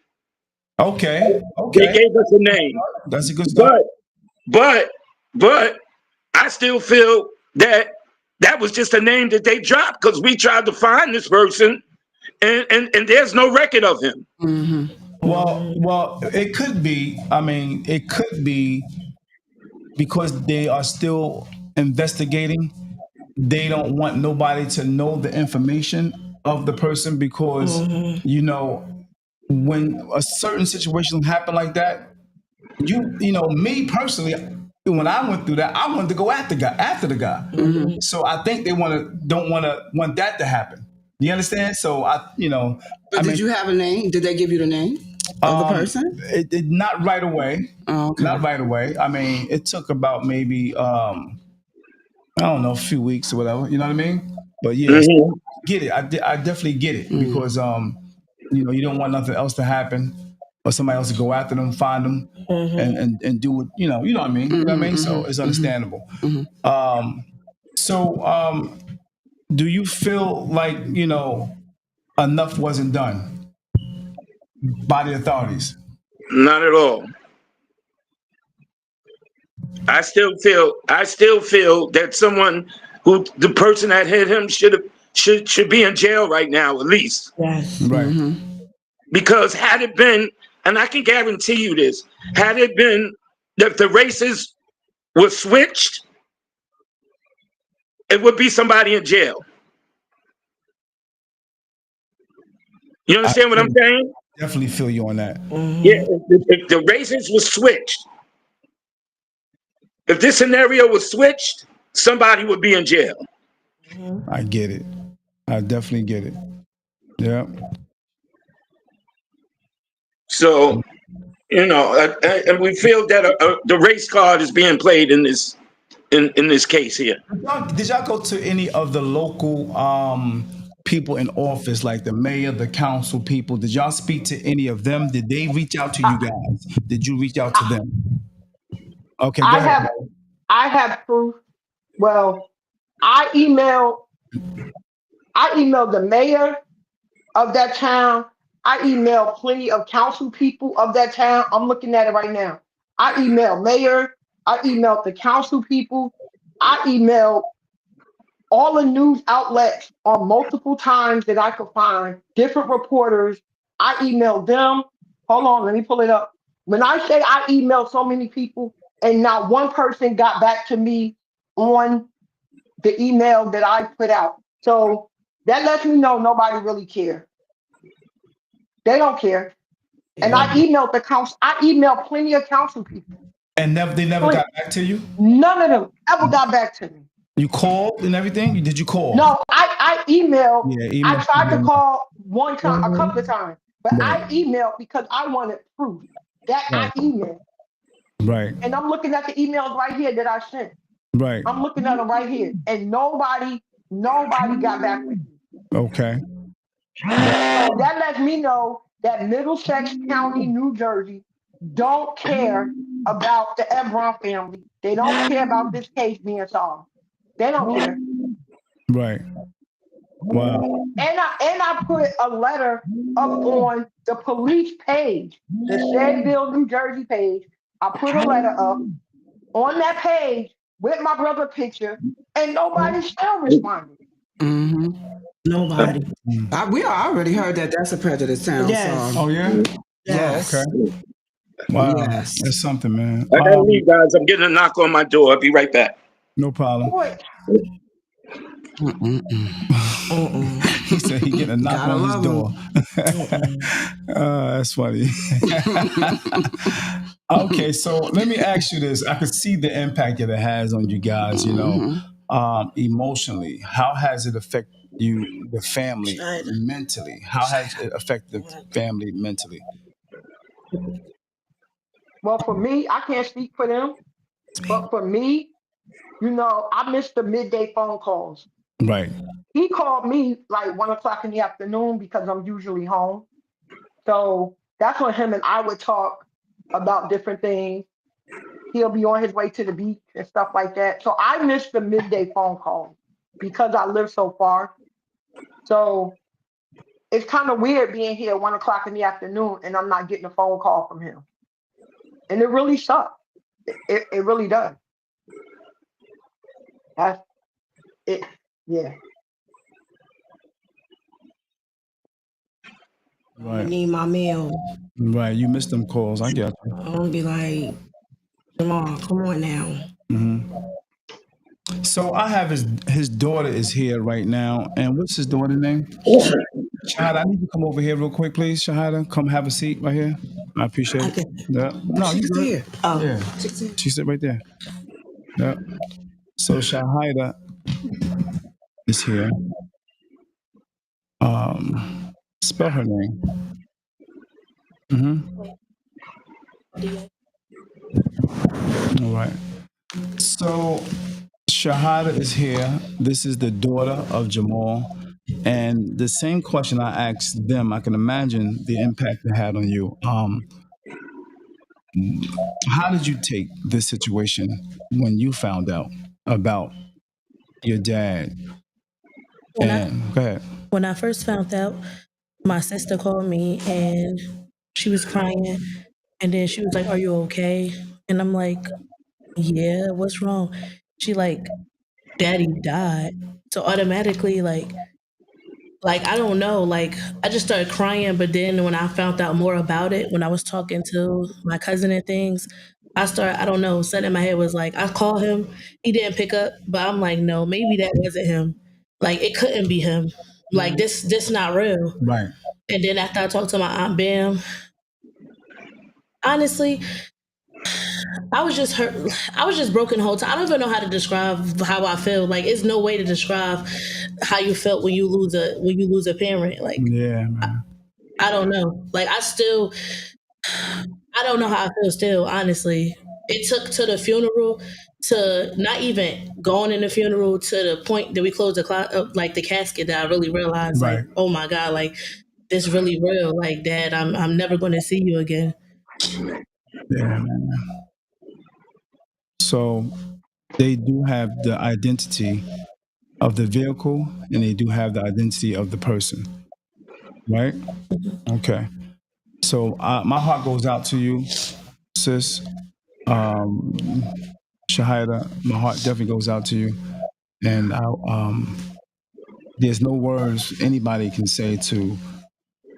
Speaker 1: Okay.
Speaker 3: They
Speaker 1: Okay.
Speaker 3: gave us a name.
Speaker 1: That's a good start.
Speaker 3: But but but I still feel that that was just a name that they dropped because we tried to find this person and there's no record of him.
Speaker 1: Well, it could be. I mean, it could be because they are still investigating. They don't want nobody to know the information of the person because you know when a certain situation happen like that, you know me personally, when I went through that, I wanted to go after the guy. So I think they don't want that to happen. You understand? So
Speaker 5: But
Speaker 1: I
Speaker 5: did
Speaker 1: mean,
Speaker 5: you have a name? Did they give you the name of the person?
Speaker 1: it not right away,
Speaker 5: Oh, okay.
Speaker 1: not right away. I mean, it took about maybe I don't know, a few weeks or whatever. You know what I mean? But yes,
Speaker 3: Mhm.
Speaker 1: get it. I definitely get it because you don't want nothing else to happen or somebody else to go after them, find them, and do what you know what I mean. You know what I mean? So it's understandable. Um, so do you feel like enough wasn't done by the authorities?
Speaker 3: Not at all. I still feel that someone who the person that hit him should be in jail right now at least.
Speaker 4: Yes.
Speaker 1: Right.
Speaker 3: Because had it been, and I can guarantee you this, had it been that the races were switched, it would be somebody in jail. You
Speaker 1: I
Speaker 3: understand what I'm
Speaker 1: feel,
Speaker 3: saying?
Speaker 1: definitely feel you on that.
Speaker 3: Yeah, if the races were switched, if this scenario was switched, somebody would be in jail.
Speaker 1: I get it. I definitely get it. Yeah.
Speaker 3: So, and we feel that the race card is being played in this case here.
Speaker 1: Did y'all go to any of the local people in office, like the mayor, the council people? Did y'all speak to any of them? Did they reach out to you guys? Did you reach out to them? Okay, go
Speaker 2: I
Speaker 1: ahead.
Speaker 2: have I have proof. Well, I emailed I emailed the mayor of that town. I emailed plenty of council people of that town. I'm looking at it right now. I emailed mayor. I emailed the council people. I emailed all the news outlets on multiple times that I could find, different reporters. I emailed them. Hold on, let me pull it up. When I say I emailed so many people and not one person got back to me on the email that I put out. So that lets me know nobody really cares. They don't care. And I
Speaker 4: Yeah.
Speaker 2: emailed the council. I emailed plenty of council people.
Speaker 1: And they never got back to you.
Speaker 2: None of them ever got back to me.
Speaker 1: You called and everything. Did you call?
Speaker 2: No, I emailed.
Speaker 1: Yeah,
Speaker 2: I
Speaker 1: email.
Speaker 2: tried to call one time, a couple of times, but
Speaker 1: Right,
Speaker 2: I emailed because I wanted proof that I
Speaker 1: right,
Speaker 2: emailed.
Speaker 1: right,
Speaker 2: And I'm looking at the emails right here that I sent.
Speaker 1: right.
Speaker 2: I'm looking at them right here, and nobody got back with me.
Speaker 1: Okay.
Speaker 2: So that lets me know that Middlesex County, New Jersey, don't care about the Ebran family. They don't care about this case being solved. They don't care.
Speaker 1: Right. Wow.
Speaker 2: And I put a letter up on the police page, the Sedville, New Jersey page. I put a letter up on that page with my brother picture, and nobody still responded.
Speaker 5: Hmm.
Speaker 4: Nobody.
Speaker 5: We already heard that that's a prejudice town.
Speaker 4: Yes.
Speaker 1: Oh yeah. Oh,
Speaker 5: Yes,
Speaker 1: okay. Wow.
Speaker 5: yes.
Speaker 1: That's something, man.
Speaker 3: I gotta leave, guys. I'm getting a knock on my door. I'll be right back.
Speaker 1: No problem.
Speaker 2: Boy,
Speaker 5: Mm-mm-mm.
Speaker 1: He said he getting a knock
Speaker 5: Gotta
Speaker 1: on his
Speaker 5: love
Speaker 1: door. That's funny. Okay, so let me ask you this. I could see the impact that it has on you guys,
Speaker 5: Hmm.
Speaker 1: emotionally. How has it affected you, the family,
Speaker 4: Shut.
Speaker 1: mentally? How has it affected the family mentally?
Speaker 2: well, for me, I can't speak for them, but for me, I missed the midday phone calls.
Speaker 1: Right,
Speaker 2: He called me like 1 o'clock in the afternoon because I'm usually home. So that's when him and I would talk about different things. He'll be on his way to the beach and stuff like that. So I missed the midday phone call because I live so far. So it's kind of weird being here 1 o'clock in the afternoon and I'm not getting a phone call from him. And it really sucks. It really does. That's it. Yeah.
Speaker 4: I
Speaker 1: right,
Speaker 4: need my meal.
Speaker 1: right. You missed them calls. I get you.
Speaker 4: I'm gonna be like, Jamal, come on now.
Speaker 1: So I have his daughter is here right now, and what's his daughter's name? Shahada, I need you to come over here real quick, please. Shahada, come have a seat right here. I appreciate
Speaker 4: I
Speaker 1: it.
Speaker 4: can.
Speaker 1: Yeah. No, you
Speaker 5: She's
Speaker 1: good.
Speaker 5: here.
Speaker 4: Oh,
Speaker 1: Yeah.
Speaker 5: She's here.
Speaker 1: She sit right there. Yeah. So Shahida is here. Spell her name. Mm-hmm. All right. So Shahada is here. This is the daughter of Jamal. And the same question I asked them, I can imagine the impact it had on you. How did you take this situation when you found out about your dad?
Speaker 6: When I
Speaker 1: And go ahead.
Speaker 6: when I first found out, my sister called me and she was crying, and then she was like, "Are you okay?" And I'm like, "Yeah, what's wrong?" She like, "Daddy died." So automatically, like I don't know, like I just started crying. But then when I found out more about it, when I was talking to my cousin and things, I don't know, something in my head was like, I called him, he didn't pick up, but I'm like, no, maybe that wasn't him. Like it couldn't be him. Like this not real.
Speaker 1: Right.
Speaker 6: And then after I talked to my aunt Bam, honestly, I was just hurt. I was just broken the whole time. I don't even know how to describe how I feel. Like, it's no way to describe how you felt when you lose a parent. Like,
Speaker 1: Yeah, man.
Speaker 6: I don't know. Like, I don't know how I feel still. Honestly, it took to the funeral, to not even going in the funeral, to the point that we closed like the casket, that I really realized, like,
Speaker 1: Right.
Speaker 6: oh my god, like, this really real. Like, Dad, I'm never going to see you again.
Speaker 1: Yeah, man. So they do have the identity of the vehicle, and they do have the identity of the person, right? Okay. So my heart goes out to you, sis. Um, Shahida, my heart definitely goes out to you. And there's no words anybody can say to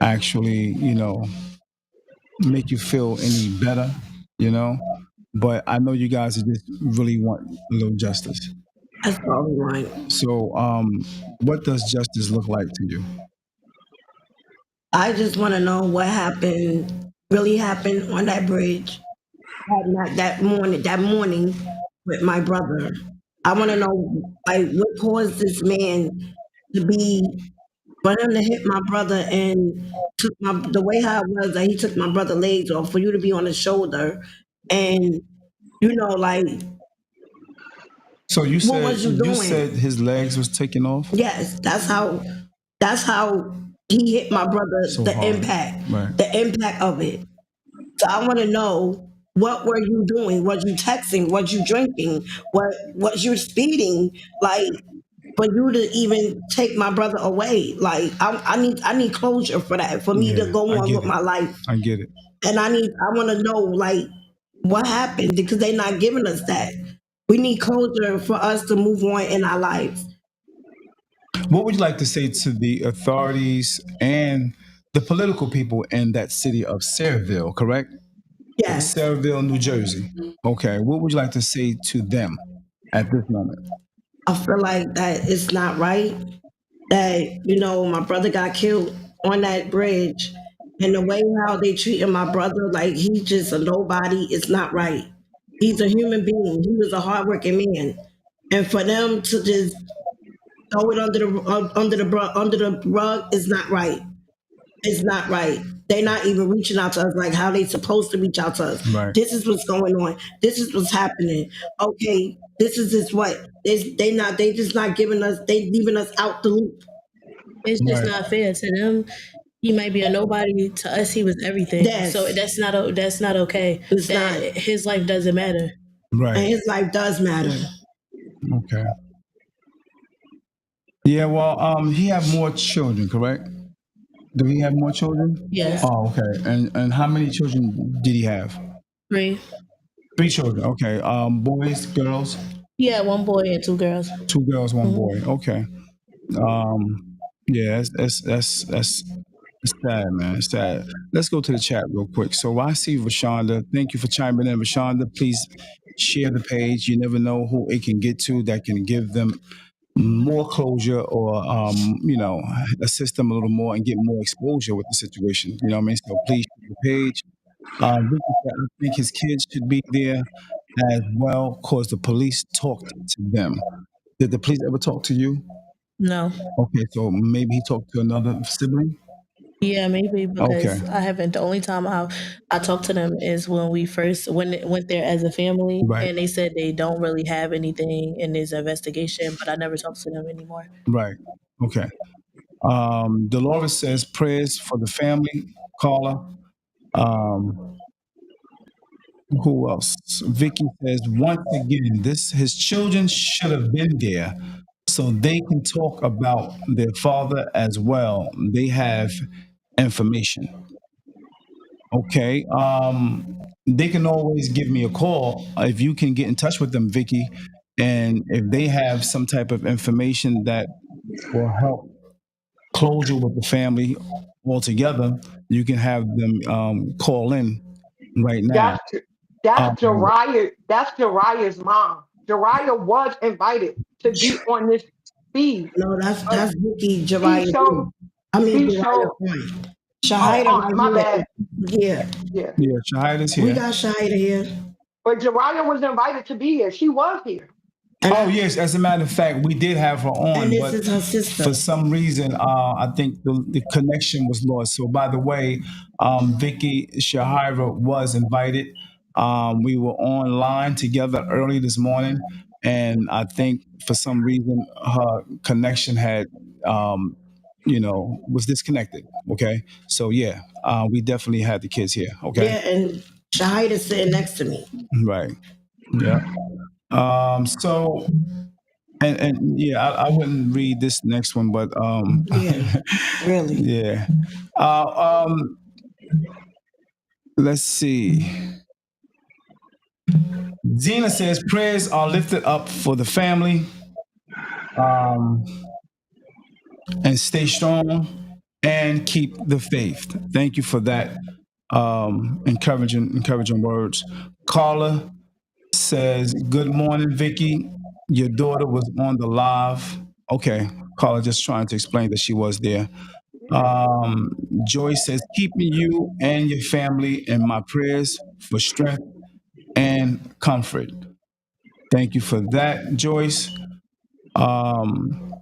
Speaker 1: actually, make you feel any better, you know. But I know you guys just really want a little justice.
Speaker 4: That's all we want.
Speaker 1: So, what does justice look like to you?
Speaker 4: I just want to know what happened, really happened on that bridge that morning with my brother. I want to know, like, what caused this man to be, for him to hit my brother and took the way how it was that he took my brother legs off, for you to be on his shoulder, and like,
Speaker 1: So you
Speaker 4: what
Speaker 1: said
Speaker 4: was you
Speaker 1: you
Speaker 4: doing?
Speaker 1: said his legs was taken off
Speaker 4: Yes, that's how he hit my brother.
Speaker 1: so
Speaker 4: The
Speaker 1: hard,
Speaker 4: impact,
Speaker 1: right?
Speaker 4: the impact of it. So I want to know, what were you doing? Was you texting? Was you drinking? What was you speeding? Like, for you to even take my brother away, like, I need closure for that, for me to
Speaker 1: Yeah,
Speaker 4: go
Speaker 1: I
Speaker 4: on
Speaker 1: get
Speaker 4: with
Speaker 1: it.
Speaker 4: my life,
Speaker 1: I get it.
Speaker 4: and I want to know, like, what happened, because they're not giving us that. We need closure for us to move on in our lives.
Speaker 1: What would you like to say to the authorities and the political people in that city of Sayreville, correct?
Speaker 4: Yes,
Speaker 1: Sayreville, New Jersey. Okay. What would you like to say to them at this moment?
Speaker 4: I feel like that it's not right, that my brother got killed on that bridge, and the way how they treating my brother, like he's just a nobody, it's not right. He's a human being. He was a hardworking man, and for them to just throw it under the rug is not right. It's not right. They're not even reaching out to us like how they supposed to reach out to us.
Speaker 1: Right.
Speaker 4: This is what's going on. This is what's happening. Okay, this is just what they just not giving us. They leaving us out the loop.
Speaker 6: It's just
Speaker 1: Right.
Speaker 6: not fair to them. He might be a nobody. To us, he was everything. So
Speaker 4: Yes,
Speaker 6: that's not okay.
Speaker 4: it's not.
Speaker 6: That his life doesn't matter.
Speaker 4: And
Speaker 1: Right.
Speaker 4: his life does matter.
Speaker 1: Okay. Yeah. Well, he had more children, correct? Do he have more children?
Speaker 6: Yes,
Speaker 1: Oh, okay. And how many children did he have?
Speaker 6: three.
Speaker 1: Three children. Okay. Boys, girls,
Speaker 6: He had one boy and two girls.
Speaker 1: two girls, one
Speaker 6: Mhm.
Speaker 1: boy. Okay. Yeah, that's sad, man. It's sad. Let's go to the chat real quick. So I see Rashonda. Thank you for chiming in, Rashonda. Please share the page. You never know who it can get to that can give them more closure, or assist them a little more and get more exposure with the situation. You know what I mean? So please share the page. Vicky said, I think his kids should be there as well because the police talked to them. Did the police ever talk to you?
Speaker 6: No.
Speaker 1: Okay, so maybe he talked to another sibling.
Speaker 6: Yeah, maybe,
Speaker 1: Okay,
Speaker 6: because I haven't. The only time I talked to them is when we first went there as a family,
Speaker 1: right,
Speaker 6: and they said they don't really have anything in this investigation. But I never talked to them anymore.
Speaker 1: right. Okay. Dolores says prayers for the family. Carla. Um, who else? Vicky says once again, this his children should have been there so they can talk about their father as well. They have information. Okay. They can always give me a call if you can get in touch with them, Vicky, and if they have some type of information that will help closure with the family altogether, you can have them call in right now.
Speaker 2: That's that's
Speaker 1: Um,
Speaker 2: Jariah. That's Jariah's mom. Jariah was invited to be on this feed,
Speaker 4: No, that's
Speaker 2: but
Speaker 4: that's Vicky
Speaker 2: he
Speaker 4: Jariah
Speaker 2: showed
Speaker 4: too. I mean
Speaker 2: he
Speaker 4: Jariah
Speaker 2: showed.
Speaker 4: point.
Speaker 2: Oh,
Speaker 4: Shahida
Speaker 2: oh,
Speaker 4: right
Speaker 2: my bad.
Speaker 4: here. Yeah,
Speaker 2: Yeah,
Speaker 1: yeah, Shahida's
Speaker 4: we
Speaker 1: here.
Speaker 4: got Shahida here.
Speaker 2: But Jariah was invited to be here. She was here.
Speaker 4: And
Speaker 1: Oh yes, as a matter of fact, we did have her
Speaker 4: and
Speaker 1: on,
Speaker 4: this
Speaker 1: but
Speaker 4: is her
Speaker 1: for
Speaker 4: sister.
Speaker 1: some reason, I think the connection was lost. So, by the way, Vicky Shahira was invited. We were online together early this morning, and I think for some reason her connection had, was disconnected. Okay, so yeah, we definitely had the kids here. Okay,
Speaker 4: Yeah, and Shahida's sitting next to me.
Speaker 1: right, yeah. So and yeah, I wouldn't read this next one, but
Speaker 4: Yeah, really.
Speaker 1: yeah. Uh, um, let's see. Zena says prayers are lifted up for the family, um, and stay strong and keep the faith. Thank you for that encouraging words. Carla says, "Good morning, Vicky. Your daughter was on the live." Okay, Carla just trying to explain that she was there. Um, Joyce says, keeping you and your family in my prayers for strength and comfort. Thank you for that, Joyce. Um,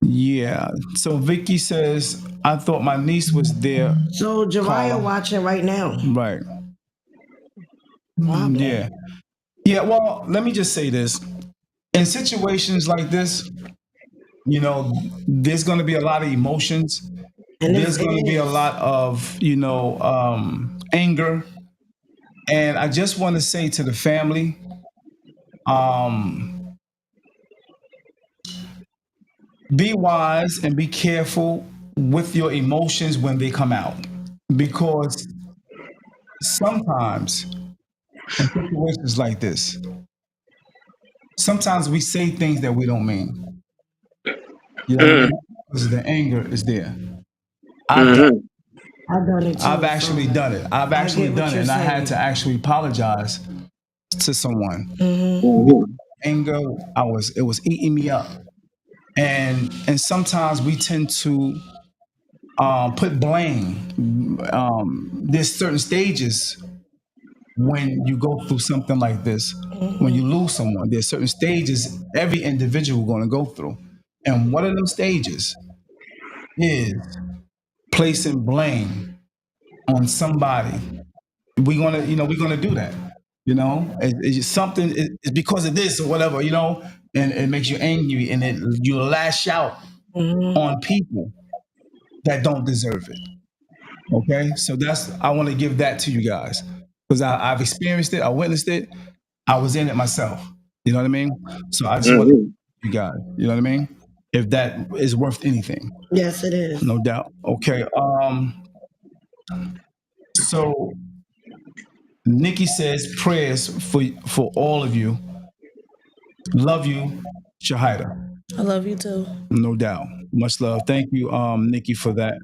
Speaker 1: yeah. So Vicky says, I thought my niece was there,
Speaker 4: So Jariah
Speaker 1: Carla.
Speaker 4: watching right now.
Speaker 1: Right.
Speaker 4: Problem.
Speaker 1: Yeah. Yeah. Well, let me just say this. In situations like this, there's going to be a lot of emotions.
Speaker 4: And
Speaker 1: There's
Speaker 4: it
Speaker 1: going to be a
Speaker 4: is.
Speaker 1: lot of, anger. And I just want to say to the family, um, be wise and be careful with your emotions when they come out. Because sometimes in situations like this, sometimes we say things that we don't mean. You know what I
Speaker 3: Mm,
Speaker 1: mean? Because the anger is there. I've done,
Speaker 3: mhm,
Speaker 4: I've done it
Speaker 1: I've
Speaker 4: too.
Speaker 1: actually
Speaker 4: So
Speaker 1: done it. I've
Speaker 4: I
Speaker 1: actually
Speaker 4: get what
Speaker 1: done it,
Speaker 4: you're
Speaker 1: and I had
Speaker 4: saying.
Speaker 1: to actually apologize to someone.
Speaker 3: mhm,
Speaker 1: Anger, it was eating me up, and sometimes we tend to put blame. There's certain stages when you go through something like this. When you lose someone, there's certain stages every individual going to go through, and one of them stages is placing blame on somebody. We're gonna do that. It's just something. It's because of this or whatever. And it makes you angry, and you lash out on people that don't deserve it. Okay, so I want to give that to you guys because I've experienced it, I witnessed it, I was in it myself. You know what I mean? So I just want to
Speaker 3: mhm.
Speaker 1: you guys. You know what I mean? If that is worth anything,
Speaker 4: Yes, it is.
Speaker 1: no doubt. Okay. So Nikki says prayers for all of you. Love you, Shahida.
Speaker 6: I love you too.
Speaker 1: No doubt. Much love. Thank you, Nikki, for that.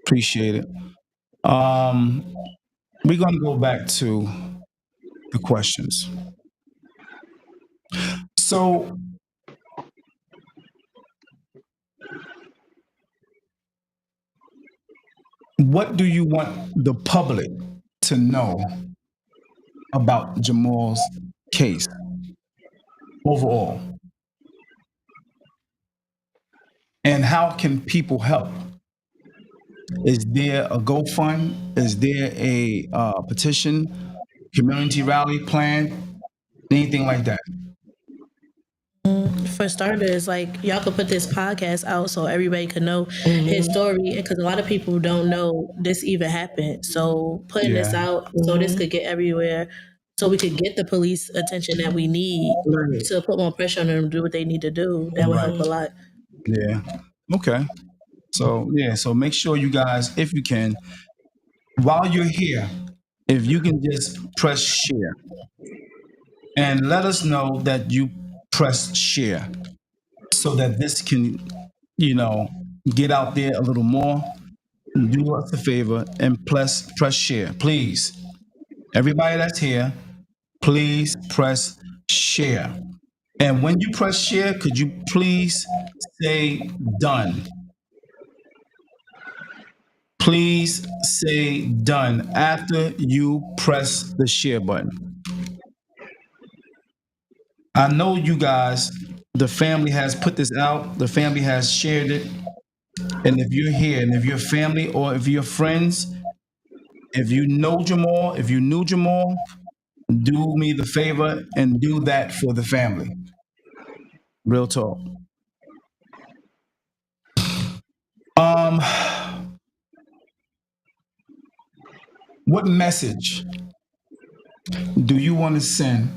Speaker 1: Appreciate it. Um, we're gonna go back to the questions. So, what do you want the public to know about Jamal's case overall? And how can people help? Is there a GoFund? Is there a petition, community rally plan, anything like that?
Speaker 6: For starters, like y'all could put this podcast out so everybody could know his
Speaker 4: Mm-hmm.
Speaker 6: story because a lot of people don't know this even happened. So putting this
Speaker 1: Yeah,
Speaker 6: out so this could get everywhere, so we could get the police attention that we need
Speaker 4: Right.
Speaker 6: to put more pressure on them to do what they need to do. That would
Speaker 1: right.
Speaker 6: help a lot.
Speaker 1: Yeah. Okay. So, yeah, so make sure you guys, if you can, while you're here, if you can just press share and let us know that you press share so that this can, you know, get out there a little more. Do us a favor and press share, please. Everybody that's here, please press share. And when you press share, could you please say done? please say done after you press the share button. I know you guys, the family has put this out, the family has shared it. And if you're here, and if you're family or if you're friends, if you know Jamal, if you knew Jamal, do me the favor and do that for the family. Real talk. Um, what message do you want to send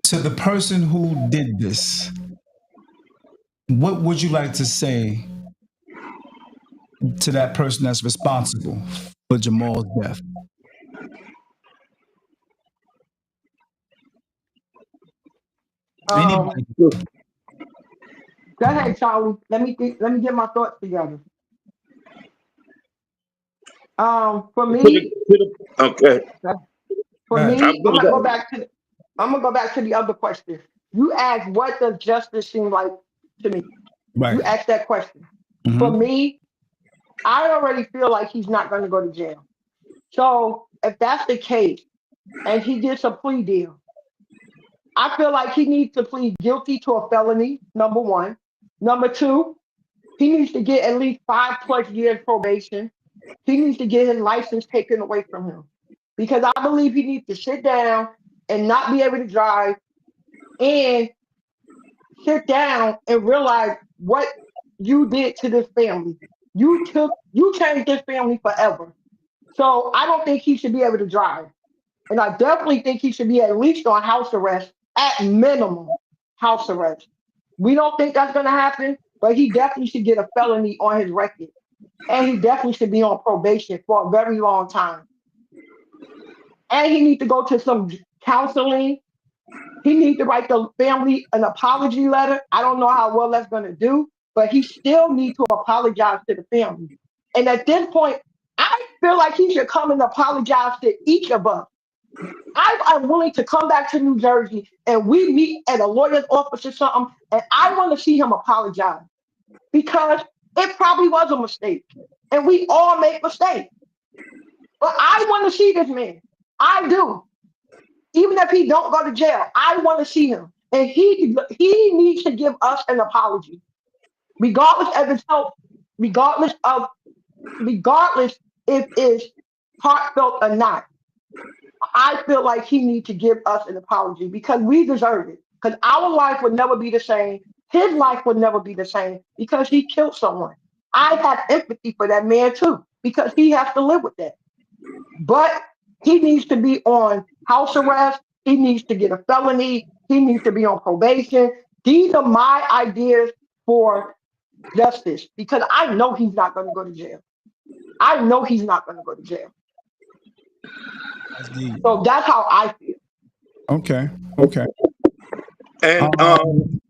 Speaker 1: to the person who did this? What would you like to say to that person that's responsible for Jamal's death?
Speaker 2: Um,
Speaker 1: Anybody?
Speaker 3: To
Speaker 2: Go ahead, Charlie. Let me think, let me get my thoughts together. For me,
Speaker 3: okay.
Speaker 2: for
Speaker 1: Right.
Speaker 3: I'm
Speaker 2: me,
Speaker 3: gonna go.
Speaker 2: I'm gonna go back to the other question. You asked, what does justice seem like to me?
Speaker 1: Right.
Speaker 2: You asked that question. For
Speaker 1: Mm-hmm.
Speaker 2: me, I already feel like he's not going to go to jail. So if that's the case, and he gets a plea deal, I feel like he needs to plead guilty to a felony. Number one. Number two, he needs to get at least 5+ years probation. He needs to get his license taken away from him because I believe he needs to sit down and not be able to drive and sit down and realize what you did to this family. You changed this family forever. So I don't think he should be able to drive. And I definitely think he should be at least on house arrest, at minimum house arrest. We don't think that's going to happen, but he definitely should get a felony on his record. And he definitely should be on probation for a very long time. And he needs to go to some counseling. He needs to write the family an apology letter. I don't know how well that's going to do, but he still needs to apologize to the family. And at this point, I feel like he should come and apologize to each of us. I'm willing to come back to New Jersey and we meet at a lawyer's office or something, and I want to see him apologize because it probably was a mistake, and we all make mistakes. But I want to see this man. I do. Even if he don't go to jail, I want to see him, and he needs to give us an apology, regardless of his health, regardless of regardless if it's heartfelt or not. I feel like he needs to give us an apology because we deserve it. Because our life would never be the same. His life would never be the same because he killed someone. I have empathy for that man too because he has to live with that. But he needs to be on house arrest. He needs to get a felony. He needs to be on probation. These are my ideas for justice because I know he's not going to go to jail. I know he's not going to go to jail.
Speaker 1: That's deep.
Speaker 2: So that's how I feel.
Speaker 1: Okay. Okay.
Speaker 3: And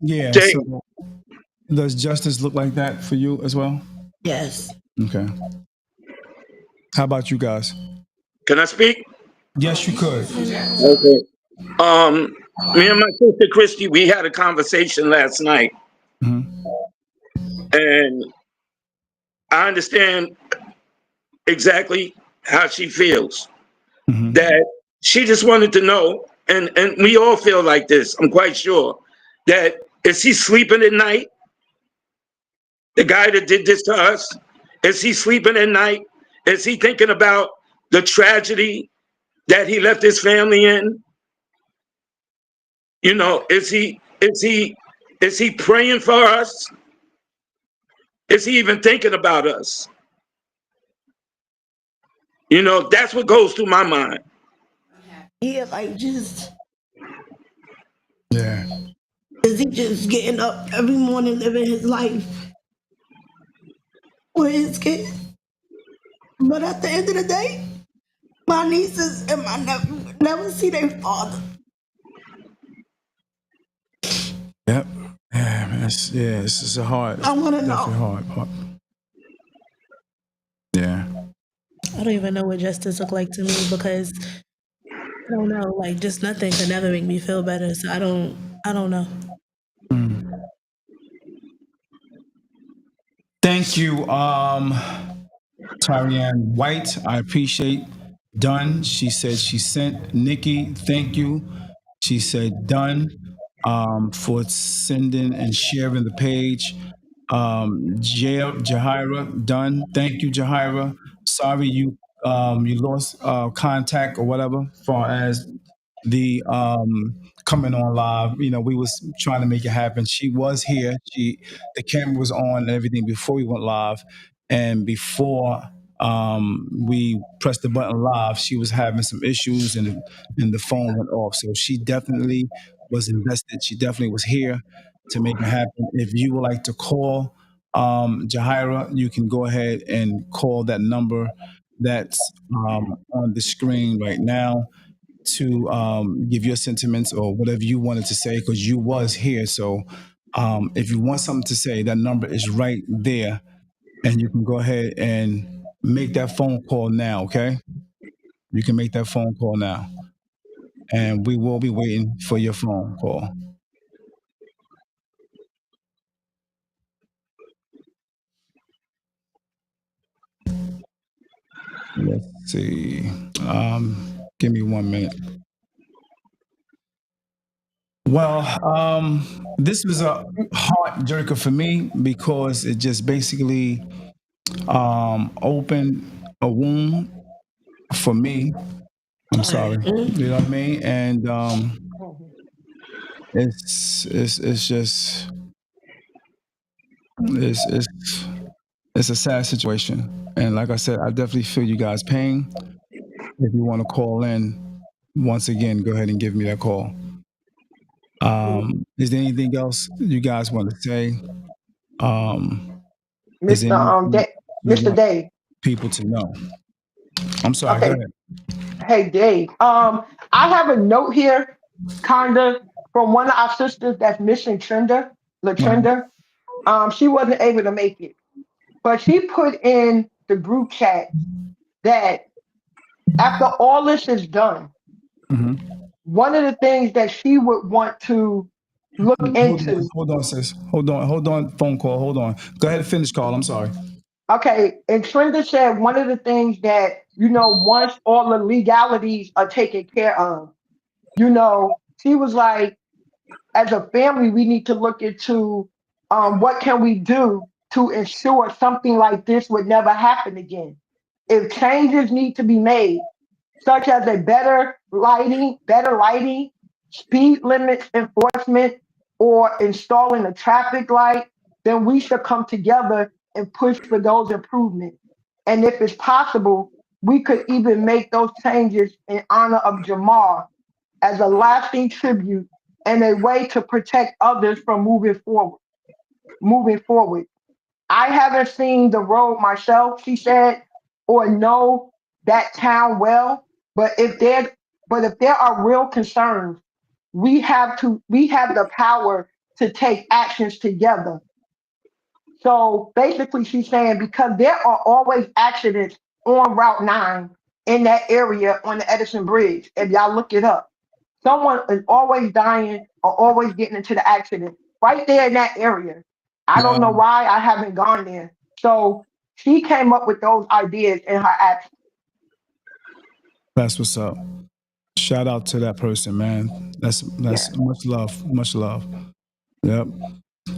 Speaker 1: Yeah.
Speaker 3: Jay,
Speaker 1: So, does justice look like that for you as well?
Speaker 4: Yes.
Speaker 1: Okay. How about you guys?
Speaker 3: can I speak?
Speaker 1: Yes, you could.
Speaker 3: Okay. Um, Me and my sister Christy, we had a conversation last night,
Speaker 1: Mm-hmm.
Speaker 3: and I understand exactly how she feels.
Speaker 1: Mm-hmm.
Speaker 3: That she just wanted to know, and we all feel like this. I'm quite sure that is he sleeping at night? The guy that did this to us, is he sleeping at night? Is he thinking about the tragedy that he left his family in? You know, is he praying for us? Is he even thinking about us? You know, that's what goes through my mind.
Speaker 4: Yeah, like just
Speaker 1: Yeah.
Speaker 4: is he just getting up every morning living his life with his kids? But at the end of the day, my nieces and my nephew never see their father.
Speaker 1: Yep. Yeah, man. This is a hard. It's
Speaker 4: I want to
Speaker 1: definitely
Speaker 4: know.
Speaker 1: hard part. Yeah.
Speaker 6: I don't even know what justice look like to me because I don't know. Like just nothing could never make me feel better. So I don't know.
Speaker 1: Mm. Thank you, Tyrianne White. I appreciate. Done. She said she sent. Nikki, thank you. She said done, for sending and sharing the page. Jahira, done. Thank you, Jahira. Sorry you lost contact or whatever, far as the coming on live. We was trying to make it happen. She was here. The camera was on and everything before we went live, and before we pressed the button live, she was having some issues, and the phone went off. So she definitely was invested. She definitely was here to make it happen. If you would like to call Jahira, you can go ahead and call that number that's on the screen right now to give your sentiments or whatever you wanted to say because you was here. So if you want something to say, that number is right there, and you can go ahead and make that phone call now. Okay, you can make that phone call now, and we will be waiting for your phone call. Let's see. Give me 1 minute. Well, this was a heart jerker for me because it just basically opened a wound for me. I'm sorry. You know what I mean? And
Speaker 2: Mhm.
Speaker 1: it's just it's it's a sad situation. And like I said, I definitely feel you guys' pain. If you want to call in, once again, go ahead and give me that call. Is there anything else you guys want to say? Is there
Speaker 2: Mr.
Speaker 1: anything you
Speaker 2: Mr.
Speaker 1: want
Speaker 2: Dave.
Speaker 1: people to know? I'm sorry. Go
Speaker 2: Okay.
Speaker 1: ahead.
Speaker 2: Hey, Dave. I have a note here, kinda, from one of our sisters that's missing,
Speaker 1: Uh-huh.
Speaker 2: Latrenda. She wasn't able to make it, but she put in the group chat that after all this is done,
Speaker 1: Mhm.
Speaker 2: one of the things that she would want to look into.
Speaker 1: Hold on, sis. Hold on. Phone call. Hold on. Go ahead and finish call. I'm sorry.
Speaker 2: Okay, and Trenda said one of the things that, once all the legalities are taken care of, she was like, as a family, we need to look into what can we do to ensure something like this would never happen again. If changes need to be made, such as a better lighting, speed limits enforcement, or installing a traffic light, then we should come together and push for those improvements. And if it's possible, we could even make those changes in honor of Jamal as a lasting tribute and a way to protect others from moving forward. Moving forward. I haven't seen the road myself, she said, or know that town well. But if there are real concerns, we have the power to take actions together. So basically she's saying because there are always accidents on Route 9 in that area on the Edison Bridge, if y'all look it up. Someone is always dying or always getting into the accident right there in that area. I don't
Speaker 1: Yeah,
Speaker 2: know why I haven't gone there. So she came up with those ideas in her action.
Speaker 1: that's what's up. Shout out to that person, man.
Speaker 2: Yeah.
Speaker 1: That's much love. Much love. Yep.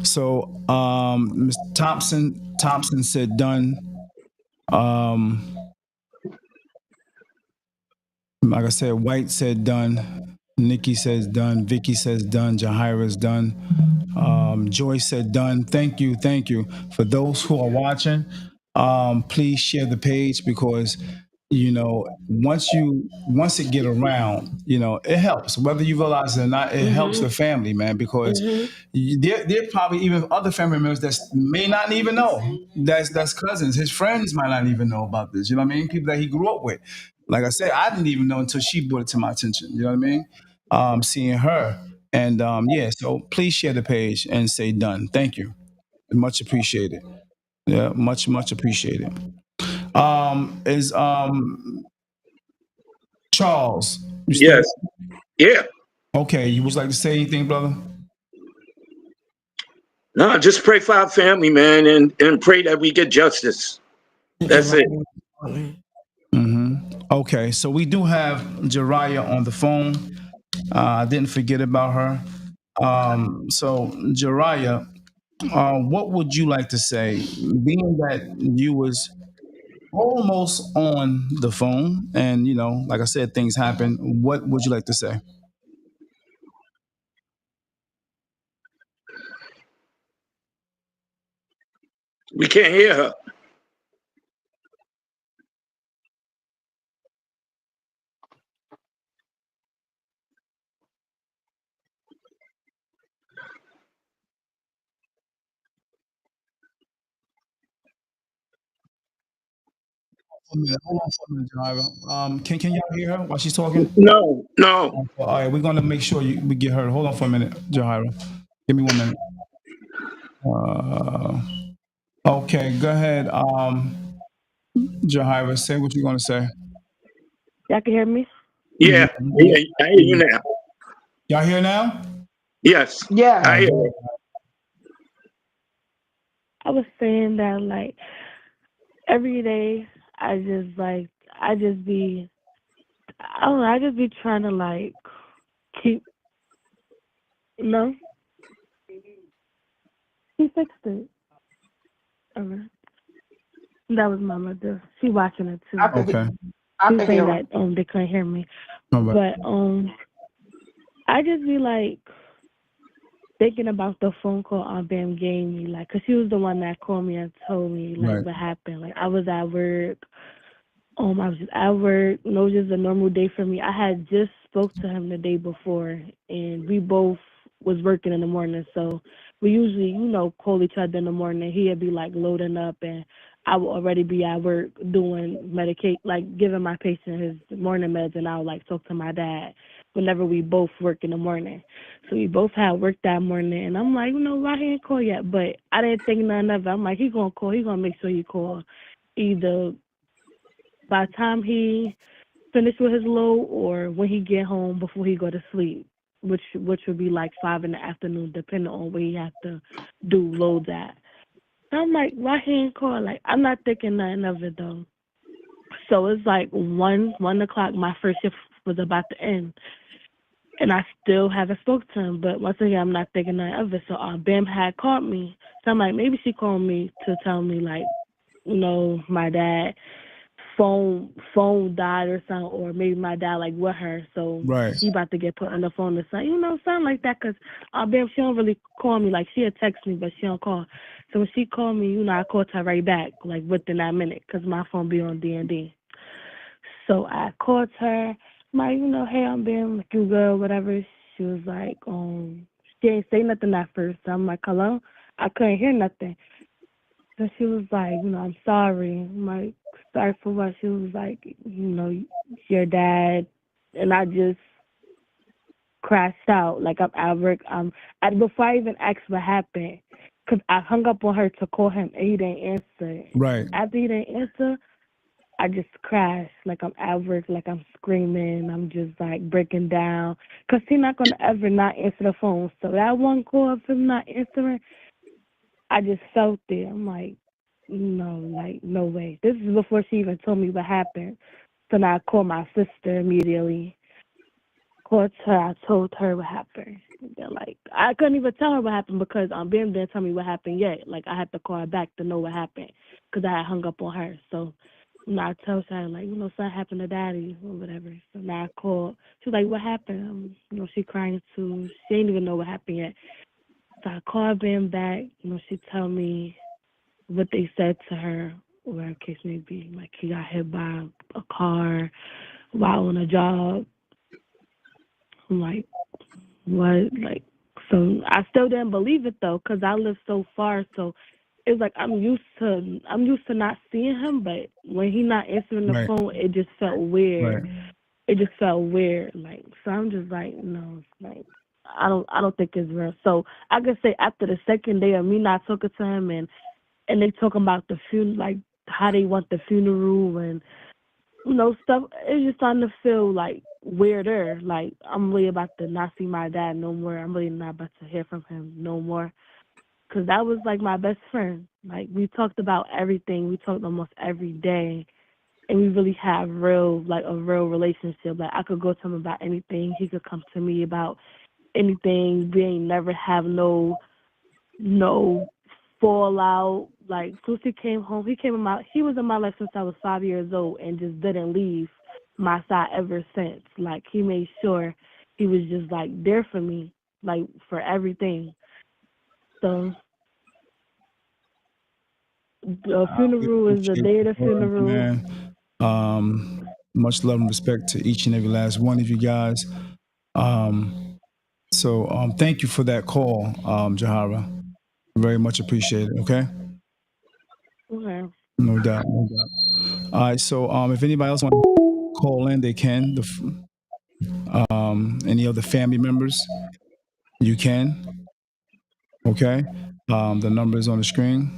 Speaker 1: So, Mr. Thompson said done. Um, like I said, White said done. Nikki says done. Vicky says done. Jahira's done. Joy said done. Thank you. For those who are watching, please share the page because once it get around, it helps. Whether you realize it or not, it helps the family, man, because there probably even other family members that may not even know. That's cousins. His friends might not even know about this. You know what I mean? People that he grew up with. Like I said, I didn't even know until she brought it to my attention. You know what I mean? Seeing her. And yeah, so please share the page and say done. Thank you. Much appreciated. Yeah, much appreciated. Is Charles, you still
Speaker 3: Yes. Yeah.
Speaker 1: okay? You would like to say anything, brother?
Speaker 3: No, just pray for our family, man, and pray that we get justice. That's it.
Speaker 1: Okay, so we do have Jariah on the phone. I didn't forget about her. So Jariah, what would you like to say, being that you was almost on the phone, and like I said, things happen. What would you like to say?
Speaker 3: We can't hear her.
Speaker 1: Hold on for a minute, Jariah. Can y'all hear her while she's talking?
Speaker 3: No, no.
Speaker 1: All right, we're gonna make sure we get her. Hold on for a minute, Jahira. Give me 1 minute. Uh, okay, go ahead, Jahira. Say what you're gonna say.
Speaker 6: Y'all can hear me?
Speaker 3: Yeah,
Speaker 1: Yeah, yeah.
Speaker 3: I hear you now.
Speaker 1: Y'all here now?
Speaker 3: Yes,
Speaker 2: Yeah.
Speaker 1: All
Speaker 3: I
Speaker 1: right,
Speaker 3: hear
Speaker 1: go
Speaker 3: her.
Speaker 1: ahead.
Speaker 6: I was saying that like every day I just be I don't know, I just be trying to like keep no, he fixed it. Okay. That was my mother. She watching it
Speaker 2: I
Speaker 6: too.
Speaker 2: could
Speaker 1: Okay.
Speaker 2: I
Speaker 6: She was
Speaker 2: could
Speaker 6: saying
Speaker 2: hear him.
Speaker 6: that they couldn't hear me.
Speaker 1: All right.
Speaker 6: But I just be like thinking about the phone call Aunt Bam gave me, like, 'cause she was the one that called me and told me like
Speaker 1: Right.
Speaker 6: what happened. Like I was at work. I was just at work. It was just a normal day for me. I had just spoke to him the day before, and we both was working in the morning. So we usually, call each other in the morning. He'd be like loading up, and I would already be at work doing medicate, like giving my patient his morning meds, and I would like talk to my dad whenever we both work in the morning. So we both had work that morning, and I'm like, why he ain't call yet? But I didn't think none of it. I'm like, he gonna call. He gonna make sure he call either by the time he finish with his load or when he get home before he go to sleep, which would be like 5 in the afternoon, depending on where he have to do loads at. And I'm like, why he ain't call? Like I'm not thinking nothing of it though. So it's like 1 o'clock. My first shift was about to end, and I still haven't spoke to him. But once again, I'm not thinking nothing of it. So Bam had called me. So I'm like, maybe she called me to tell me like, my dad phone died or something, or maybe my dad like with her, so
Speaker 1: Right.
Speaker 6: he about to get put on the phone or something, something like that. Cause Bam, she don't really call me. Like she'll text me, but she don't call. So when she called me, I called her right back, like within that minute, cause my phone be on D&D. So I called her. I'm like, hey, I'm Bam, like you good, whatever. She was like, she ain't say nothing at first. So I'm like, hello. I couldn't hear nothing. So she was like, I'm sorry. I'm like, sorry for what? She was like, your dad. And I just crashed out. Like, I'm at work. Before I even asked what happened, because I hung up on her to call him and he didn't answer.
Speaker 1: Right.
Speaker 6: After he didn't answer, I just crashed. Like, I'm at work, like, I'm screaming. I'm just, like, breaking down. Because he's not going to ever not answer the phone. So that one call of him not answering, I just felt it. I'm like, no, like, no way. This is before she even told me what happened. So now I called my sister immediately. Called her. I told her what happened. And then, like, I couldn't even tell her what happened because Ben didn't tell me what happened yet. Like, I had to call her back to know what happened because I had hung up on her. So, I told her, like, something happened to daddy or whatever. So now I called. She was like, what happened? She crying too. She didn't even know what happened yet. So I called Ben back. She tell me what they said to her, whatever the case may be. Like he got hit by a car while on a job. I'm like, what? Like, so I still didn't believe it though, cause I live so far. So it's like I'm used to not seeing him, but when he not answering the
Speaker 1: Right.
Speaker 6: phone, it just felt weird.
Speaker 1: Right.
Speaker 6: It just felt weird. Like, so I'm just like, no, like. I don't think it's real. So I could say after the second day of me not talking to him and they talking about the funeral, like how they want the funeral and stuff. It's just starting to feel like weirder. Like I'm really about to not see my dad no more. I'm really not about to hear from him no more.
Speaker 7: because that was like my best friend. Like we talked about everything. We talked almost every day, and we really have a real relationship. Like I could go to him about anything. He could come to me about anything. We ain't never have no fallout. Like since he came home, he was in my life since I was 5 years old and just didn't leave my side ever since. Like he made sure he was just like there for me, like for everything. So the
Speaker 1: We
Speaker 7: funeral is the
Speaker 1: appreciate
Speaker 7: day of
Speaker 1: the
Speaker 7: the
Speaker 1: words,
Speaker 7: funeral.
Speaker 1: man. Much love and respect to each and every last one of you guys. Thank you for that call, Jahara. Very much appreciated. Okay,
Speaker 7: Okay.
Speaker 1: no doubt, no doubt. All right, so if anybody else want to call in, they can. Any other family members, you can. Okay, the number is on the screen.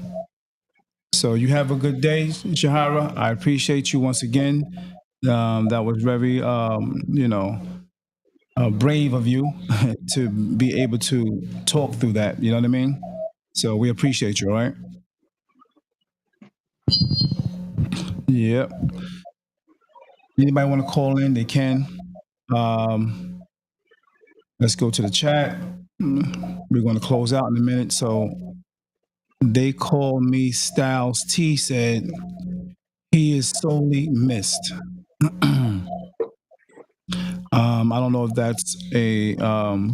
Speaker 1: So you have a good day, Jahara. I appreciate you once again. That was very, brave of you to be able to talk through that. You know what I mean? So we appreciate you. All right. Yep. Anybody want to call in? They can. Um, let's go to the chat. We're going to close out in a minute. So they call me Styles T said he is sorely missed. I don't know if that's a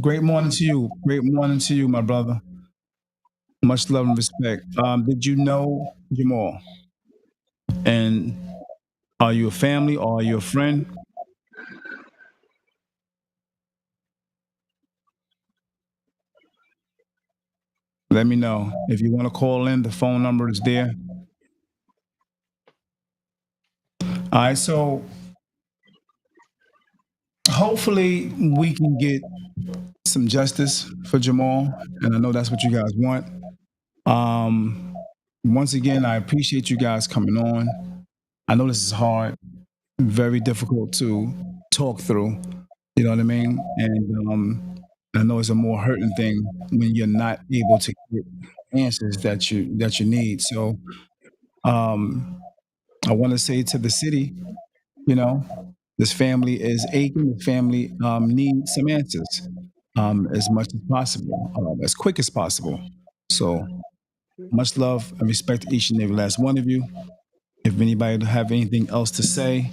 Speaker 1: great morning to you. Great morning to you, my brother. Much love and respect. Did you know Jamal? And are you a family or are you a friend? Let me know. If you want to call in, the phone number is there. All right, so hopefully we can get some justice for Jamal, and I know that's what you guys want. Um, Once again, I appreciate you guys coming on. I know this is hard, very difficult to talk through. You know what I mean? And I know it's a more hurting thing when you're not able to get answers that you need. So um, I want to say to the city, you know, this family is aching. This family needs some answers as much as possible, as quick as possible. So much love and respect to each and every last one of you. If anybody have anything else to say,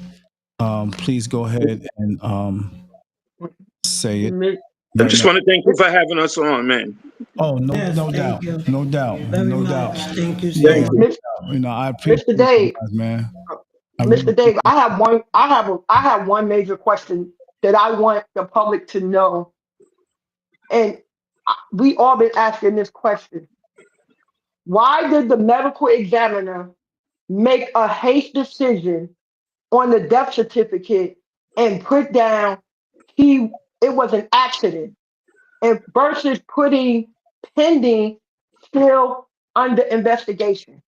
Speaker 1: please go ahead and say it
Speaker 2: Miss,
Speaker 3: I
Speaker 1: right
Speaker 3: just
Speaker 1: now.
Speaker 3: want to thank you for having us on, man.
Speaker 1: Oh, no,
Speaker 4: Yes,
Speaker 1: no doubt,
Speaker 4: thank you
Speaker 1: no doubt,
Speaker 4: very
Speaker 1: no
Speaker 4: much.
Speaker 1: doubt.
Speaker 4: Thank you so
Speaker 1: Yeah,
Speaker 3: Thank
Speaker 1: no
Speaker 4: much.
Speaker 3: you.
Speaker 2: Miss,
Speaker 1: doubt. I appreciate
Speaker 2: Mr.
Speaker 1: you
Speaker 2: Dave,
Speaker 1: guys, man. I really
Speaker 2: Mr. Dave,
Speaker 1: appreciate
Speaker 2: I have one. I have one major question that I want the public to know, and we all been asking this question. Why did the medical examiner make a haste decision on the death certificate and put down he it was an accident and versus putting pending still under investigation?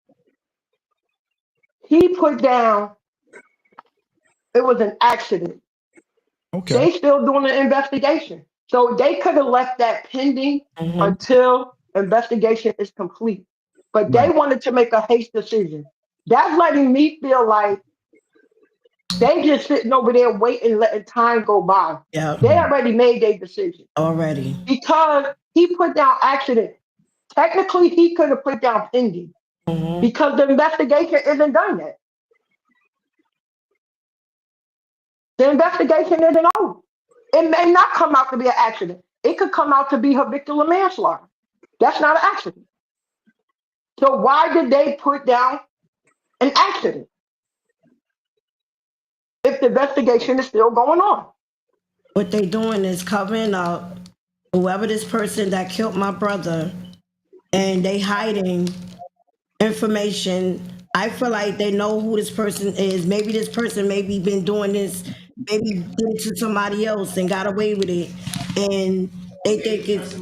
Speaker 2: He put down it was an accident.
Speaker 1: Okay,
Speaker 2: They still doing the investigation. So they could have left that pending
Speaker 4: Hmm.
Speaker 2: until investigation is complete. But they
Speaker 1: right,
Speaker 2: wanted to make a haste decision. That's letting me feel like they just sitting over there waiting, letting time go by.
Speaker 4: Yeah,
Speaker 2: They already made their decision
Speaker 4: already.
Speaker 2: because he put down accident. Technically, he could have put down pending
Speaker 4: Hmm.
Speaker 2: because the investigation isn't done yet. The investigation isn't over. It may not come out to be an accident. It could come out to be habitual manslaughter. That's not an accident. So why did they put down an accident if the investigation is still going on?
Speaker 4: What they doing is covering up whoever this person that killed my brother, and they hiding information. I feel like they know who this person is. Maybe this person maybe been doing this, maybe did it to somebody else and got away with it, and they think it's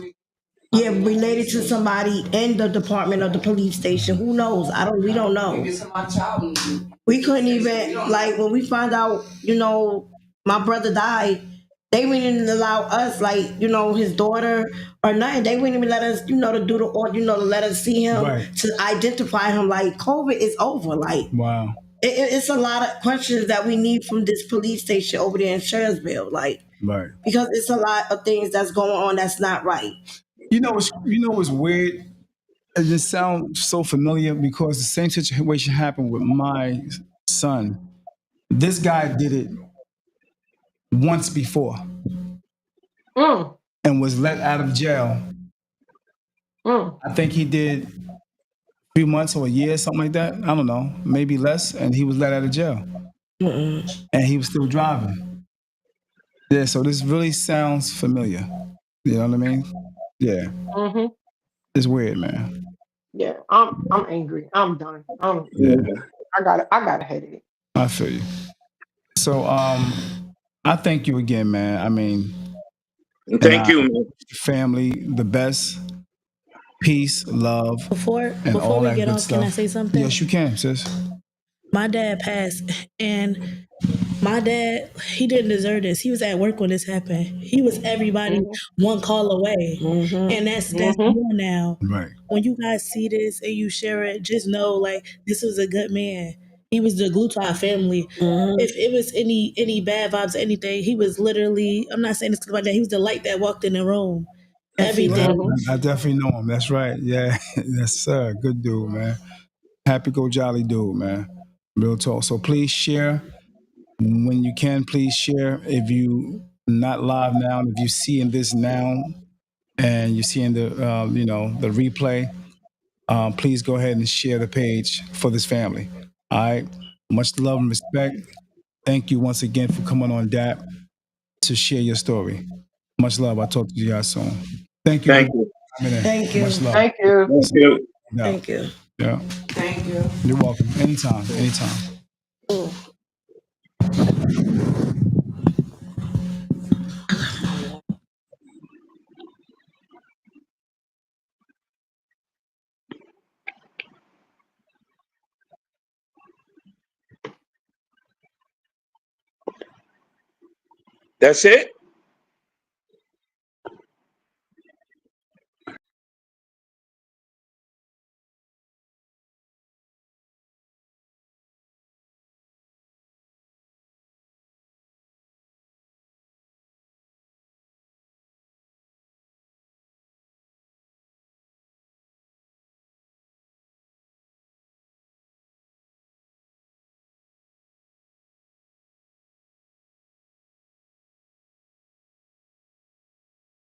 Speaker 4: yeah related to somebody in the department of the police station. Who knows? I don't. We don't know. We couldn't even like when we found out. My brother died. They wouldn't even allow us, like, his daughter or nothing. They wouldn't even let us, to do the, or, to let us see him,
Speaker 1: Right.
Speaker 4: to identify him. Like, COVID is over. Like,
Speaker 1: Wow.
Speaker 4: it's a lot of questions that we need from this police station over there in Sherricksville. Like,
Speaker 1: Right.
Speaker 4: because it's a lot of things that's going on that's not right.
Speaker 1: What's weird? It just sounds so familiar because the same situation happened with my son. This guy did it once before
Speaker 2: Mm,
Speaker 1: and was let out of jail.
Speaker 2: mm.
Speaker 1: I think he did 3 months or a year, something like that. I don't know, maybe less. And he was let out of jail, and he was still driving. Yeah, so this really sounds familiar. You know what I mean? Yeah,
Speaker 2: Mm-hmm.
Speaker 1: it's weird, man.
Speaker 2: Yeah, I'm angry. I'm done.
Speaker 1: Yeah,
Speaker 2: I got a headache.
Speaker 1: I feel you. So, I thank you again, man. I mean,
Speaker 3: And
Speaker 1: and
Speaker 3: thank
Speaker 1: I
Speaker 3: you, man.
Speaker 1: family the best, peace, love, and
Speaker 6: Before
Speaker 1: all
Speaker 6: we
Speaker 1: that
Speaker 6: get
Speaker 1: good
Speaker 6: off, can I
Speaker 1: stuff.
Speaker 6: say something?
Speaker 1: Yes, you can, sis.
Speaker 6: My dad passed, and my dad, he didn't deserve this. He was at work when this happened. He was everybody
Speaker 2: Mm-hmm.
Speaker 6: one call away, and that's
Speaker 2: Mm-hmm.
Speaker 6: more now.
Speaker 1: Right.
Speaker 6: When you guys see this and you share it, just know like this was a good man. He was the glue to our family. If it was any bad vibes or anything, he was literally. I'm not saying this because my dad. He was the light that walked in the room
Speaker 4: Yes, he
Speaker 6: every day.
Speaker 4: was.
Speaker 2: Mm-hmm.
Speaker 1: I definitely know him. That's right. Yeah, yes, sir. Good dude, man. Happy go jolly dude, man. Real talk. So please share when you can. Please share if you not live now. If you see in this now and you see in the the replay, please go ahead and share the page for this family. All right. Much love and respect. Thank you once again for coming on DAP to share your story. Much love. I'll talk to you guys soon. Thank you,
Speaker 3: Thank
Speaker 1: everybody.
Speaker 3: you.
Speaker 1: for coming
Speaker 4: Thank
Speaker 1: in.
Speaker 4: you.
Speaker 1: Much love.
Speaker 2: Thank you.
Speaker 3: Thank you.
Speaker 1: Yeah.
Speaker 4: Thank you.
Speaker 1: Yeah.
Speaker 5: Thank you.
Speaker 1: You're welcome. Anytime. Anytime.
Speaker 3: That's it?